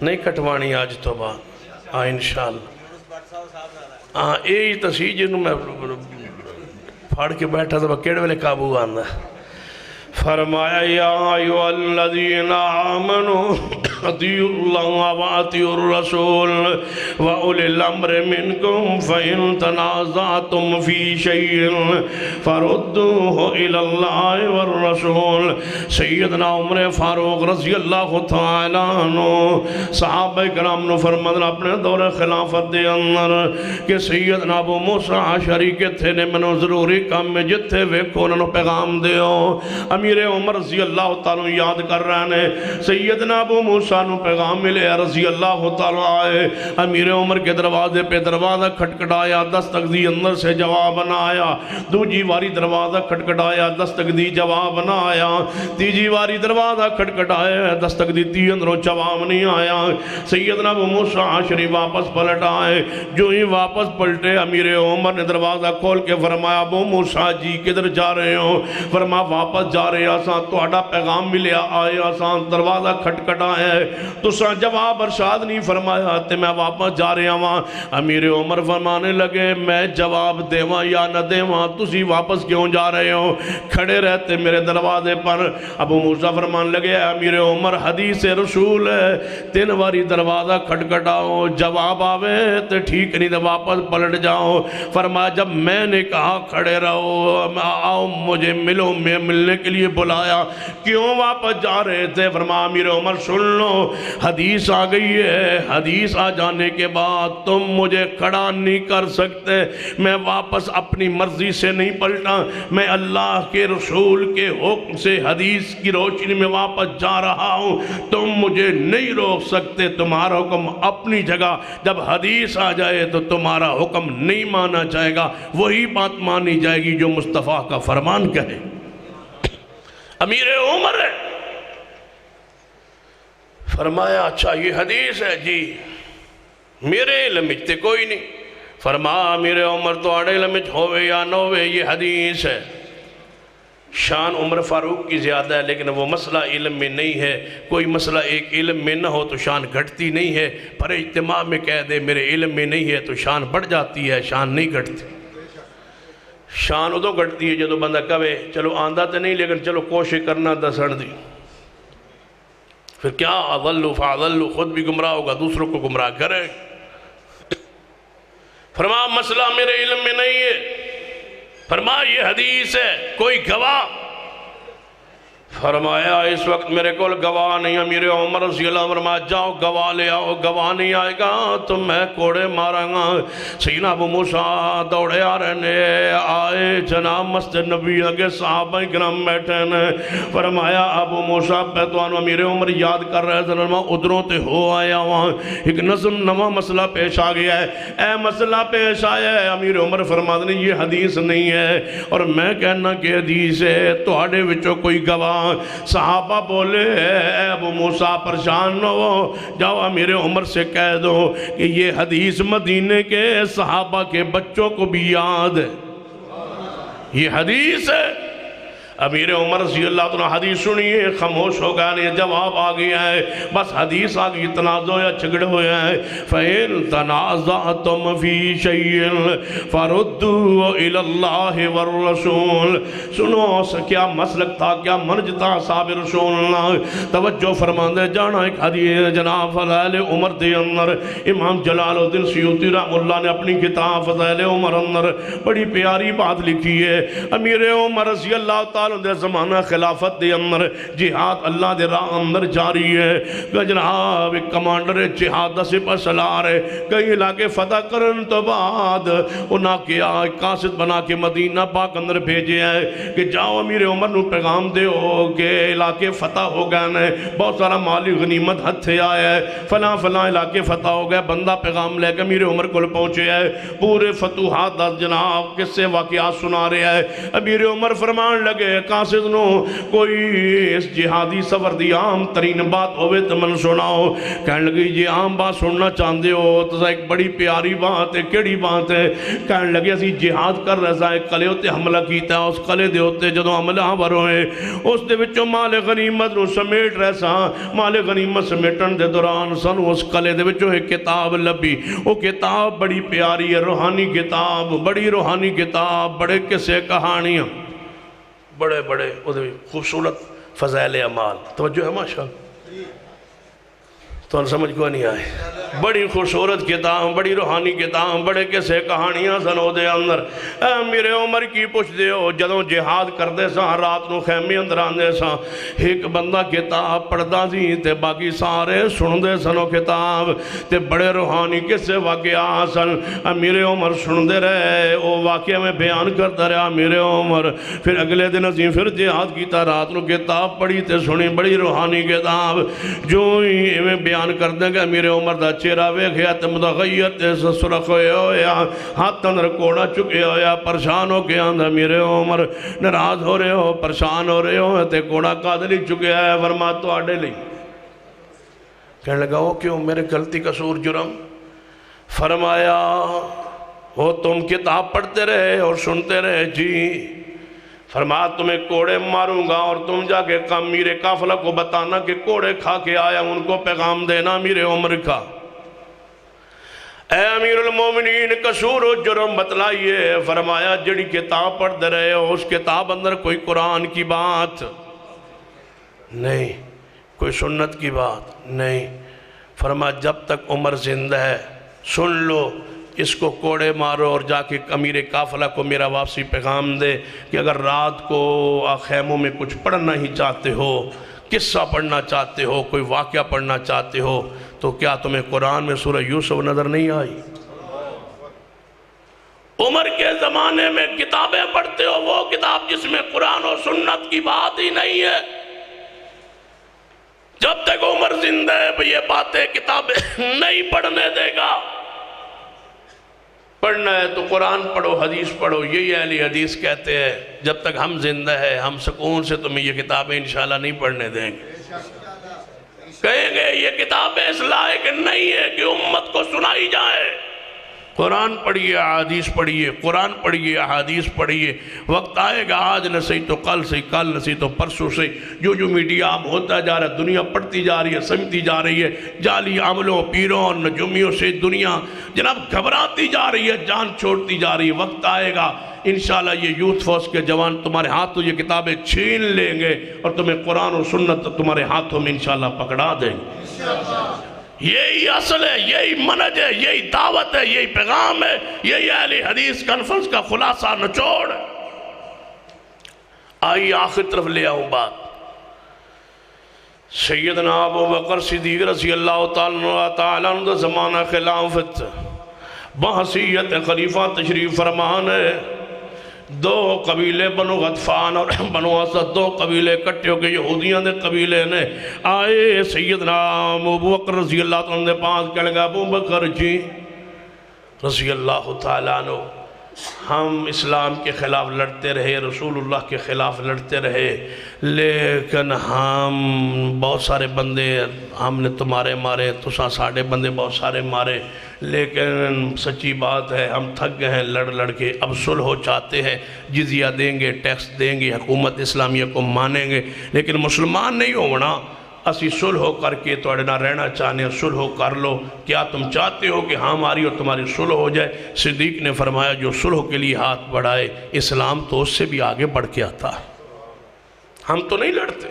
Speaker 3: نہیں کٹوانی آج تو بعد انشاءاللہ۔ یہی تسی جنہوں میں پھاڑ کے بیٹھا تھا کیڑے والے قابو آندہ فرمایا یا ایھا الذین آمنوا اطیعوا اللہ و اطیعوا الرسول و اولی الامر منکم فإن تنازعتم فی شیء فردوہ الی اللہ والرسول۔ سیدنا عمر فاروق رضی اللہ تعالیٰ عنہ صحابہ کرام نے فرمایا اپنے دور خلافت دے اندر کہ سیدنا ابو موسیٰ عشری کے تھے نے منو ضروری کام میں جتھے ویکھو انہوں پیغام دیو۔ امیر عمر رضی اللہ تعالیٰ یاد کر رہے ہیں سیدنا ابو موسیٰ نو پیغام ملے رضی اللہ تعالیٰ آئے، امیر عمر کے دروازے پہ دروازہ کھٹکھٹایا، دستک دی اندر سے جواب نہ آیا، دوجی واری دروازہ کھٹکھٹایا، دستک دی جواب نہ آیا، تیجی واری دروازہ کھٹکھٹایا، دستک دی اندروں جواب نہیں آیا۔ سیدنا ابو موسیٰ عشری واپس پلٹ آئے، جو ہی واپس پلٹے امیر عمر نے دروازہ کھول کے فرمایا ابو موسیٰ جی کدھر جا رہے ہو؟ فرمایا واپس جا رہے آسان تو اڈا پیغام ملیا آئے آسان دروازہ کھٹکھٹا ہے تساں جواب ارشاد نہیں فرمایا تے میں واپس جا رہا ہاں۔ امیر عمر فرمانے لگے میں جواب دیواں یا نہ دیواں، تسی واپس کیوں جا رہے ہو؟ کھڑے رہتے میرے دروازے پر۔ ابو موسیٰ فرمان لگے امیر عمر حدیث رسول ہے، 3 باری دروازہ کھٹکھٹاؤ، جواب آوے تے ٹھیک نہیں تو واپس پلٹ جاؤ۔ فرمایا جب میں نے کہا کھڑے رہو، آؤ مجھے ملو، میں ملنے کے لیے بلایا، کیوں واپس جا رہے تھے؟ فرمایا امیر عمر سن لو، حدیث آ گئی ہے، حدیث آ جانے کے بعد تم مجھے کھڑا نہیں کر سکتے، میں واپس اپنی مرضی سے نہیں پلٹا، میں اللہ کے رسول کے حکم سے حدیث کی روشنی میں واپس جا رہا ہوں، تم مجھے نہیں روک سکتے، تمہارا حکم اپنی جگہ، جب حدیث آ جائے تو تمہارا حکم نہیں مانا جائے گا، وہی بات مانی جائے گی جو مصطفیٰ کا فرمان کہے۔ امیر عمر ہے، فرمایا اچھا یہ حدیث ہے؟ جی میرے علم تے کوئی نہیں۔ فرمایا امیر عمر تو اڑے علم ہوئے یا نہ ہوئے یہ حدیث ہے۔ شان عمر فاروق کی زیادہ ہے، لیکن وہ مسئلہ علم میں نہیں ہے، کوئی مسئلہ ایک علم میں نہ ہو تو شان گھٹتی نہیں ہے، پر اجتماع میں کہہ دے میرے علم میں نہیں ہے تو شان بڑھ جاتی ہے، شان نہیں گھٹتی۔ شان ادو گھٹتی ہے جدو بندہ کہے چلو آندہ تو نہیں لیکن چلو کوشش کرنا دسن دی، پھر کیا اضلوا فاضلوا، خود بھی گمراہ ہوگا دوسروں کو گمراہ کرے۔ فرمایا مسئلہ میرے علم میں نہیں ہے، فرمایا یہ حدیث ہے، کوئی گواہ؟ فرمایا اس وقت میرے کول گواہ نہیں۔ امیر عمر رضی اللہ عنہ فرمایا جاؤ گواہ لے آؤ، گواہ نہیں آئے گا تو میں کوڑے ماراں گا۔ سیدنا ابو موسیٰ دوڑے آ رہے آئے، جناب مسجد نبی آگے صحابہ کرام بیٹھے ہیں۔ فرمایا ابو موسیٰ پیتوانو امیر عمر یاد کر رہے ہیں، میں ادھروں تے ہو آیا وہاں ایک نظم نواں مسئلہ پیش آ گیا ہے، اے مسئلہ پیش آیا ہے۔ امیر عمر فرماتے ہیں یہ حدیث نہیں ہے اور میں کہنا کہ حدیث ہے، تو آڑے وچوں کوئی گواہ؟ صحابہ بولے اے ابو موسیٰ پریشان نہ ہو، جاؤ امیر عمر سے کہہ دو کہ یہ حدیث مدینے کے صحابہ کے بچوں کو بھی یاد ہے، یہ حدیث ہے۔ امیر عمر رضی اللہ عنہ حدیث سنیے خاموش ہو گئے، جواب آ گیا ہے، بس حدیث آ گئی، تنازع یا جھگڑے ہوئے ہیں۔ فَإِن تَنَازَعْتُمْ فِي شَيْءٍ فَرُدُّوهُ إِلَى اللَّهِ وَالرَّسُولِ۔ سنو کیا مسلک تھا، کیا منج تھا صاحب رسول اللہ، توجہ فرمان دے جانا۔ ایک حدیث جناب فضائل عمر دے اندر امام جلال الدین سیوطی رحمہ اللہ نے اپنی کتاب فضائل عمر اندر بڑی پیاری بات لکھی ہے۔ امیر عمر رضی اللہ تعالیٰ دے زمانہ خلافت دے اندر جہاد اللہ دے راہ اندر جاری ہے، کہ جناب ایک کمانڈر جہاد دا سپہ سالار ہے، کئی علاقے فتح کرن تو بعد انہاں کیا ایک قاصد بنا کے مدینہ پاک اندر بھیجے ہیں کہ جاؤ امیر عمر نو پیغام دے ہو کہ علاقے فتح ہو گئے ہیں، بہت سارا مالی غنیمت ہتھ سے آیا ہے، فلاں فلاں علاقے فتح ہو گئے۔ بندہ پیغام لے کے امیر عمر کو پہنچے ہے، پورے فتوحات دا جناب کس سے واقعات سنا رہے ہیں۔ امیر عمر فرمان لگے قاصد نو کوئی اس جہادی سفر دی عام ترین بات ہوئے تو من سناؤ۔ کہنے لگی جی عام بات سننا چاہتے ہو تو ایک بڑی پیاری بات ہے، کیڑی بات ہے؟ کہنے لگے اسی جہاد کر رہا ہے، قلعے ہوتے حملہ کیتا ہے، اس قلعے دے ہوتے جدو حملہ آور ہوئے اس دے وچوں مال غنیمت نو سمیٹ رہا سا، مال غنیمت سمیٹن دے دوران سن اس قلعے دے وچوں ایک کتاب لبی، وہ کتاب بڑی پیاری ہے، روحانی کتاب، بڑی روحانی کتاب، بڑے قصے کہانیاں، بڑے بڑے خوبصورت فضائل اعمال، توجہ ہے ماشاءاللہ، تو سمجھ کو نہیں آئے، بڑی خوبصورت کتاب، بڑی روحانی کتاب، بڑے کسے کہانیاں سنو دے اندر۔ اے میرے عمر کی پوچھ دے ہو، جدوں جہاد کر دے سا رات نو خیمے اندر آن دے سا، ایک بندہ کتاب پڑھدا سی تے باقی سارے سن دے سنو کتاب تے بڑے روحانی کسے واقعہ سن۔ میرے عمر سن دے رہے، او واقعہ میں بیان کرتا رہا میرے عمر۔ پھر اگلے دن اسی پھر جہاد کیتا، رات نو کتاب پڑھی تے سنی، بڑی روحانی کتاب، جو ہی میں بیان کر دیں گے میرے عمر دا چہرہ ویکھیا تے متغیر تے سرخ ہوئے ہویا، ہاتھ اندر کوڑا چکے ہویا، پریشان ہو کے آندھا میرے عمر ناراض ہو رہے ہو، پریشان ہو رہے ہو تے کوڑا قادری چکے ہے، فرما تو آڑے لئی۔ کہنے لگا وہ کیوں، میرے غلطی قصور جرم؟ فرمایا وہ تم کتاب پڑھتے رہے اور سنتے رہے؟ جی۔ فرمایا تمہیں کوڑے ماروں گا اور تم جا کے میرے قافلہ کو بتانا کہ کوڑے کھا کے آیا، ان کو پیغام دینا میرے عمر کا۔ اے امیر المومنین قصور و جرم بتلائیے۔ فرمایا جڑی کتاب پڑھ دے رہے ہو اس کتاب اندر کوئی قرآن کی بات نہیں، کوئی سنت کی بات نہیں۔ فرمایا جب تک عمر زندہ ہے سن لو، اس کو کوڑے مارو اور جا کے امیر قافلہ کو میرا واپسی پیغام دے کہ اگر رات کو خیموں میں کچھ پڑھنا ہی چاہتے ہو، قصہ پڑھنا چاہتے ہو، کوئی واقعہ پڑھنا چاہتے ہو، تو کیا تمہیں قرآن میں سورہ یوسف نظر نہیں آئی؟ عمر کے زمانے میں کتابیں پڑھتے ہو، وہ کتاب جس میں قرآن و سنت کی بات ہی نہیں ہے۔ جب تک عمر زندہ ہے یہ باتیں کتابیں نہیں پڑھنے دے گا۔ پڑھنا ہے تو قرآن پڑھو، حدیث پڑھو، یہی اہل حدیث کہتے ہیں جب تک ہم زندہ ہیں ہم سکون سے تمہیں یہ کتابیں انشاءاللہ نہیں پڑھنے دیں گے۔ کہیں گے یہ کتابیں اس لائق نہیں ہے کہ امت کو سنائی جائے۔ قرآن پڑھیے، احادیث پڑھیے، قرآن پڑھیے، احادیث پڑھیے۔ وقت آئے گا آج نہ صحیح تو کل صحیح، کل نہ صحیح تو پرسوں سے جو میڈیا اب ہوتا جا رہا ہے، دنیا پڑھتی جا رہی ہے، سمجھتی جا رہی ہے، جعلی عملوں، پیروں اور نجومیوں سے دنیا جناب گھبراتی جا رہی ہے، جان چھوڑتی جا رہی ہے۔ وقت آئے گا انشاءاللہ یہ یوتھ فورس کے جوان تمہارے ہاتھوں یہ کتابیں چھین لیں گے اور تمہیں قرآن و سنت تمہارے ہاتھوں میں انشاءاللہ پکڑا دیں گے۔ یہی اصل ہے، یہی منہج ہے، یہی دعوت ہے، یہی پیغام ہے، یہی اہل حدیث کانفرنس کا خلاصہ نچوڑ۔ آئیے آخر طرف لے آؤں بات۔ سیدنا ابو بکر صدیق رضی اللہ تعالیٰ عنہ زمانہ خلافت بحیثیت خلیفہ تشریف فرمان ہے۔ دو قبیلے بنو غطفان اور بنو اسد، دو قبیلے اکٹھے ہو کے یہودیاں دے قبیلے نے آئے سیدنا ابو بکر رضی اللہ عنہ دے پاس کہنے لگا ابو بکر جی رضی اللہ تعالیٰ عنہ، ہم اسلام کے خلاف لڑتے رہے، رسول اللہ کے خلاف لڑتے رہے، لیکن ہم بہت سارے بندے ہم نے تمہارے مارے، تساں ساڑھے بندے بہت سارے مارے، لیکن سچی بات ہے ہم تھک گئے ہیں لڑ لڑ کے، اب صلح چاہتے ہیں، جزیہ دیں گے، ٹیکس دیں گے، حکومت اسلامیہ کو مانیں گے، لیکن مسلمان نہیں ہونا، اسی صلح کر کے توڑے نہ رہنا چاہنے، صلح کر لو، کیا تم چاہتے ہو کہ ہماری اور تمہاری صلح ہو جائے؟ صدیق نے فرمایا جو صلح کے لیے ہاتھ بڑھائے اسلام تو اس سے بھی آگے بڑھ کے آتا، ہم تو نہیں لڑتے،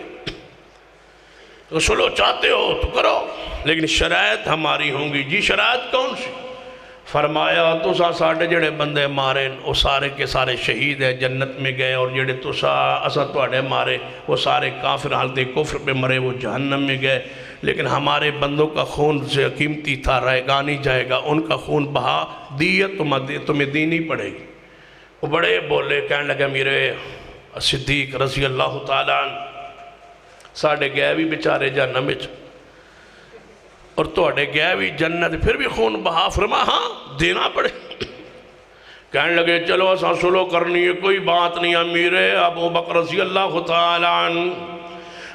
Speaker 3: تو صلح چاہتے ہو تو کرو، لیکن شرائط ہماری ہوں گی۔ جی شرائط کون سی؟ فرمایا تسا ساڑھے جڑے بندے مارے وہ سارے کے سارے شہید ہیں، جنت میں گئے، اور جڑے تسا اسا توڑے مارے وہ سارے کافر حالت کفر پہ مرے، وہ جہنم میں گئے، لیکن ہمارے بندوں کا خون سے قیمتی تھا، رائے گا نہیں جائے گا، ان کا خون بہا دیت تمہیں دینی پڑے گی۔ وہ بڑے بولے، کہنے لگے میرے صدیق رضی اللہ تعالیٰ ساڑھے گئے بھی بیچارے جہنم میں اور توڑے گئے بھی جنت، پھر بھی خون بہا، فرما ہاں دینا پڑے۔ کہنے لگے چلو اساں صلح کرنی ہے، کوئی بات نہیں امیر ابو بکر رضی اللہ تعالیٰ عنہ،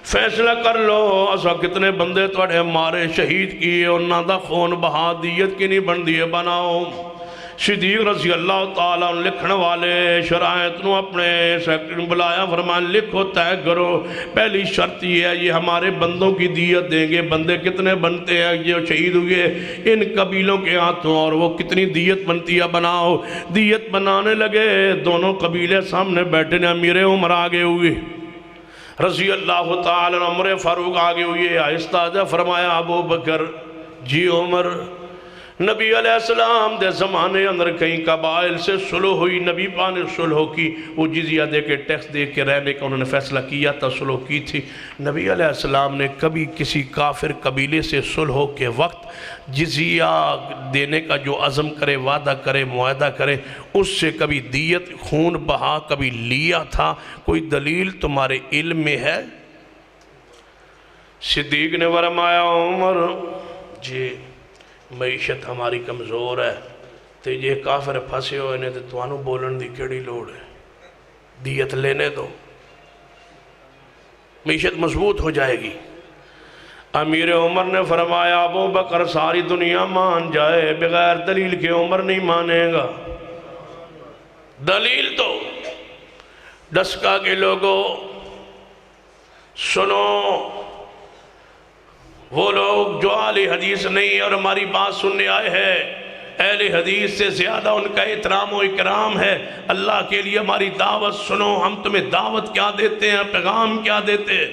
Speaker 3: فیصلہ کر لو اساں کتنے بندے توڑے مارے شہید کیے، انہاں دا خون بہا دیت کی نہیں بن دیے بناؤ۔ صدیق رضی اللہ تعالیٰ عنہ لکھن والے شرائط نو اپنے سیکرٹری بلایا، فرمان لکھو طے کرو، پہلی شرط یہ ہے یہ ہمارے بندوں کی دیت دیں گے، بندے کتنے بنتے ہیں جو شہید ہوئے ان قبیلوں کے ہاتھوں، اور وہ کتنی دیت بنتی ہے بناؤ۔ دیت بنانے لگے، دونوں قبیلے سامنے بیٹھے نے، امیر عمر آگے ہوئے رضی اللہ تعالیٰ عنہ، عمر فاروق آگے ہوئے، آہستہ فرمایا ابو بکر جی عمر، نبی علیہ السلام دے زمانے اندر کئی قبائل سے صلح ہوئی، نبی پاک نے صلح کی، وہ جزیہ دے کے ٹیکس دے کے رہنے کا انہوں نے فیصلہ کیا تھا، صلح کی تھی۔ نبی علیہ السلام نے کبھی کسی کافر قبیلے سے صلح کے وقت جزیہ دینے کا جو عزم کرے، وعدہ کرے، معاہدہ کرے، اس سے کبھی دیت خون بہا کبھی لیا تھا؟ کوئی دلیل تمہارے علم میں ہے؟ صدیق نے فرمایا عمر جی معیشت ہماری کمزور ہے، تو یہ کافر پھنسے ہوئے نے تو توانو بولن دی کیڑی لوڑ ہے، دیت لینے دو، معیشت مضبوط ہو جائے گی۔ امیر عمر نے فرمایا ابو بکر ساری دنیا مان جائے بغیر دلیل کے عمر نہیں مانے گا، دلیل دو۔ ڈسکا کے لوگوں سنو، وہ لوگ جو اہل حدیث نہیں اور ہماری بات سننے آئے ہیں، اہل حدیث سے زیادہ ان کا احترام و اکرام ہے۔ اللہ کے لیے ہماری دعوت سنو، ہم تمہیں دعوت کیا دیتے ہیں، پیغام کیا دیتے ہیں؟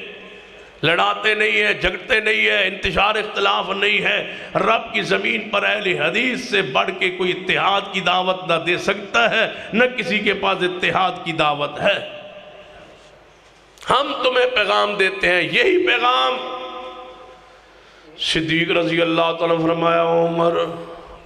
Speaker 3: لڑاتے نہیں ہیں، جھگڑتے نہیں ہیں، انتشار اختلاف نہیں ہے۔ رب کی زمین پر اہل حدیث سے بڑھ کے کوئی اتحاد کی دعوت نہ دے سکتا ہے، نہ کسی کے پاس اتحاد کی دعوت ہے۔ ہم تمہیں پیغام دیتے ہیں، یہی پیغام صدیق رضی اللہ تعالیٰ فرمایا عمر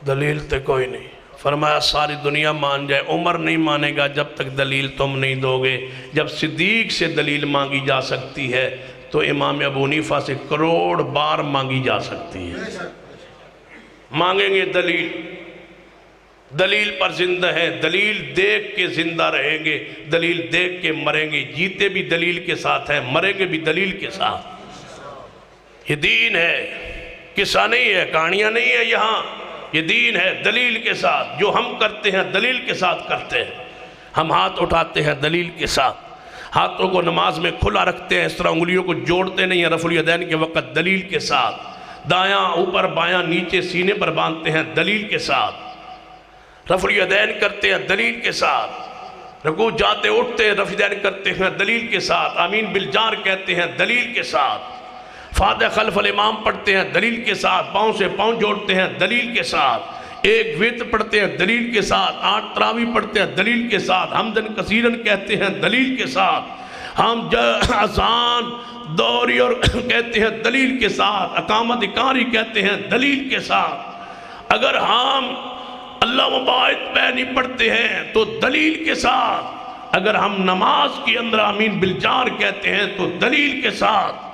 Speaker 3: دلیل تے کوئی نہیں، فرمایا ساری دنیا مان جائے، عمر نہیں مانے گا جب تک دلیل تم نہیں دو گے۔ جب صدیق سے دلیل مانگی جا سکتی ہے تو امام ابو حنیفہ سے کروڑ بار مانگی جا سکتی ہے۔ مانگیں گے دلیل، دلیل پر زندہ ہے، دلیل دیکھ کے زندہ رہیں گے، دلیل دیکھ کے مریں گے، جیتے بھی دلیل کے ساتھ ہیں، مریں گے بھی دلیل کے ساتھ۔ یہ دین ہے، قصہ نہیں ہے، کہانیاں نہیں ہے، یہاں یہ دین ہے دلیل کے ساتھ۔ جو ہم کرتے ہیں دلیل کے ساتھ کرتے ہیں۔ ہم ہاتھ اٹھاتے ہیں دلیل کے ساتھ، ہاتھوں کو نماز میں کھلا رکھتے ہیں، اس طرح انگلیوں کو جوڑتے نہیں ہیں رفع الیدین کے وقت، دلیل کے ساتھ۔ دایاں اوپر بایاں نیچے سینے پر باندھتے ہیں دلیل کے ساتھ۔ رفع الیدین کرتے ہیں دلیل کے ساتھ، رکوع جاتے اٹھتے ہیں رفع الیدین کرتے ہیں دلیل کے ساتھ، آمین بالجار کہتے ہیں دلیل کے ساتھ، فاتحہ خلف الامام پڑھتے ہیں دلیل کے ساتھ، پاؤں سے پاؤں جوڑتے ہیں دلیل کے ساتھ، ایک وتر پڑھتے ہیں دلیل کے ساتھ، 8 تراویح پڑھتے ہیں دلیل کے ساتھ، حمدن کثیرن کہتے ہیں دلیل کے ساتھ، ہم اذان دوری اور کہتے ہیں دلیل کے ساتھ، اقامت اقاری کہتے ہیں دلیل کے ساتھ۔ اگر ہم اللہ مباعد پہ نہیں پڑھتے ہیں تو دلیل کے ساتھ، اگر ہم نماز کے اندر آمین بالجار کہتے ہیں تو دلیل کے ساتھ،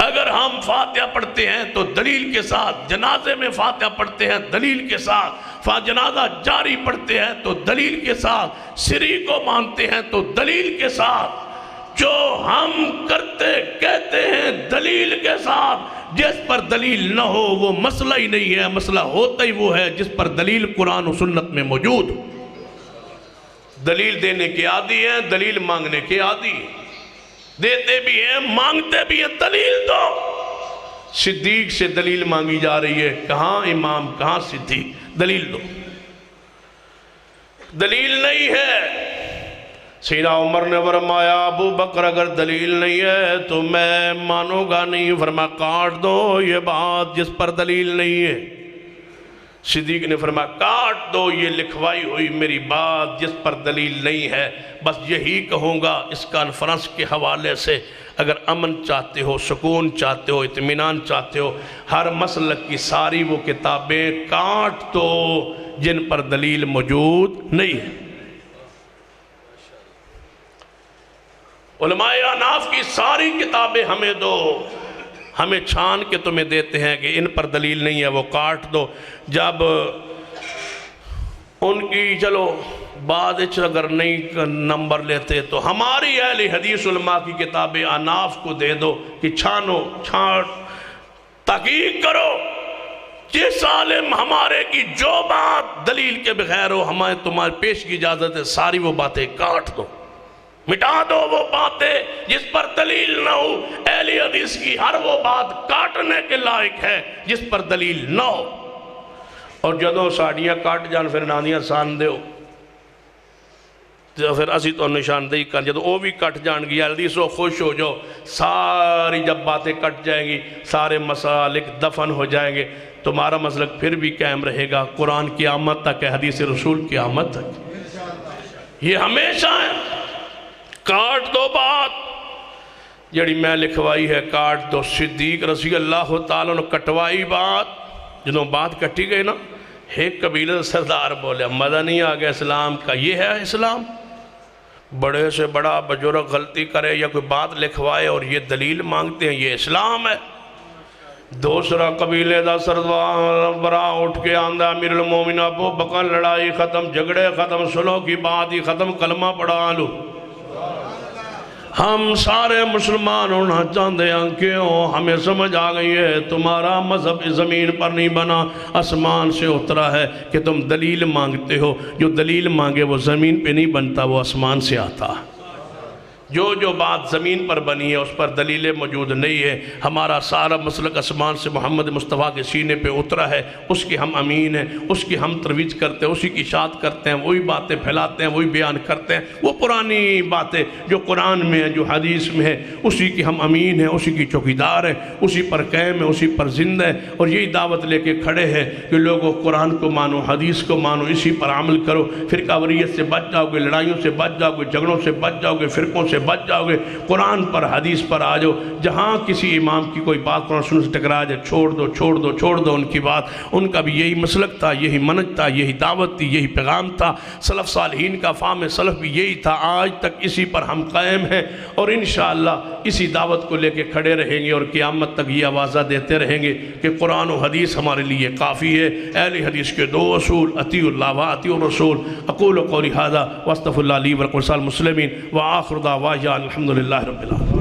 Speaker 3: اگر ہم فاتحہ پڑھتے ہیں تو دلیل کے ساتھ، جنازے میں فاتحہ پڑھتے ہیں دلیل کے ساتھ، جنازہ جاری پڑھتے ہیں تو دلیل کے ساتھ، سری کو مانتے ہیں تو دلیل کے ساتھ، جو ہم کرتے کہتے ہیں دلیل کے ساتھ۔ جس پر دلیل نہ ہو وہ مسئلہ ہی نہیں ہے، مسئلہ ہوتا ہی وہ ہے جس پر دلیل قرآن و سنت میں موجود۔ دلیل دینے کے عادی ہیں، دلیل مانگنے کے عادی، دیتے بھی ہیں مانگتے بھی ہیں، دلیل دو۔ صدیق سے دلیل مانگی جا رہی ہے، کہاں امام کہاں صدیق، دلیل دو۔ دلیل نہیں ہے، سیدنا عمر نے فرمایا ابو بکر اگر دلیل نہیں ہے تو میں مانوں گا نہیں، فرمایا کاٹ دو یہ بات جس پر دلیل نہیں ہے۔ صدیق نے فرمایا کاٹ دو یہ لکھوائی ہوئی میری بات جس پر دلیل نہیں ہے۔ بس یہی کہوں گا اس کانفرنس کے حوالے سے، اگر امن چاہتے ہو، سکون چاہتے ہو، اطمینان چاہتے ہو، ہر مسلک کی ساری وہ کتابیں کاٹ دو جن پر دلیل موجود نہیں ہے۔ علماء احناف کی ساری کتابیں ہمیں دو، ہمیں چھان کے تمہیں دیتے ہیں کہ ان پر دلیل نہیں ہے، وہ کاٹ دو۔ جب ان کی چلو بعد اگر نہیں نمبر لیتے تو ہماری اہل حدیث علماء کی کتابیں احناف کو دے دو کہ چھانو، چھان تحقیق کرو، جس عالم ہمارے کی جو بات دلیل کے بغیر ہو ہمیں تمہارے پیش کی اجازت ہے، ساری وہ باتیں کاٹ دو، مٹا دو وہ باتیں جس پر دلیل نہ ہو۔ اہل حدیث کی ہر وہ بات کاٹنے کے لائق ہے جس پر دلیل نہ ہو۔ اور جدوں ساڑیاں کٹ جان پھر ناندیاں سان دیو، تو پھر اسی تو نشاندہی کر، جدوں وہ بھی کٹ جان گی حدیثوں خوش ہو جاؤ، ساری جب باتیں کٹ جائیں گی سارے مسالک دفن ہو جائیں گے، تمہارا مسلک پھر بھی قائم رہے گا، قرآن کی آمد تک ہے، حدیث رسول کی آمد تک۔ یہ ہمیشہ ہے، کاٹ دو بات جڑی میں لکھوائی ہے، کاٹ دو۔ صدیق رضی اللہ تعالیٰ نے کٹوائی بات، جنہوں بات کٹی گئی نا، ایک قبیلہ سردار بولے مزہ نہیں آگیا اسلام کا، یہ ہے اسلام؟ بڑے سے بڑا بزرگ غلطی کرے یا کوئی بات لکھوائے اور یہ دلیل مانگتے ہیں، یہ اسلام ہے؟ دوسرا قبیلے دا سردار برا اٹھ کے آندہ امیر المومنین ابو بکر، لڑائی ختم، جھگڑے ختم، صلح کی بات ہی ختم، کلمہ پڑھا لو۔ ہم سارے مسلمان ہونا چاہتے ہیں، کیوں؟ ہمیں سمجھ آ گئی ہے تمہارا مذہب زمین پر نہیں بنا، آسمان سے اترا ہے کہ تم دلیل مانگتے ہو، جو دلیل مانگے وہ زمین پہ نہیں بنتا، وہ آسمان سے آتا۔ جو بات زمین پر بنی ہے اس پر دلیلیں موجود نہیں ہے. ہمارا سارا مسلک آسمان سے محمد مصطفیٰ کے سینے پہ اترا ہے، اس کی ہم امین ہیں، اس کی ہم ترویج کرتے ہیں، اسی کی اشاعت کرتے ہیں، وہی باتیں پھیلاتے ہیں، وہی بیان کرتے ہیں. وہ پرانی باتیں جو قرآن میں ہیں، جو حدیث میں ہے، اسی کی ہم امین ہیں، اسی کی چوکیدار ہیں، اسی پر قائم ہیں، اسی پر زندہ ہیں. اور یہی دعوت لے کے کھڑے ہیں کہ لوگوں قرآن کو مانو، حدیث کو مانو، اسی پر عمل کرو. فرقہ واریت سے بچ جاؤ گے، لڑائیوں سے بچ جاؤ گے، جھگڑوں سے بچ جاؤ گے، فرقوں سے بچ جاؤ گے. قرآن پر حدیث پر آ جاؤ. جہاں کسی امام کی کوئی بات قرآن سننے سے ٹکرا جائے، چھوڑ دو چھوڑ دو چھوڑ دو ان کی بات. ان کا بھی یہی مسلک تھا، یہی منہج تھا، یہی دعوت تھی، یہی پیغام تھا. سلف صالحین کا فہم سلف بھی یہی تھا. آج تک اسی پر ہم قائم ہیں اور انشاءاللہ اسی دعوت کو لے کے کھڑے رہیں گے اور قیامت تک یہ آوازہ دیتے رہیں گے کہ قرآن و حدیث ہمارے لیے کافی ہے. اہل حدیث کے دو اصول، اطیعوا اللہ و اطیعوا الرسول. اقول قولی ھذا واستغفر اللہ لی ولکم ولسائر المسلمین وآخر دعوانا الحمد للہ رب العالمین.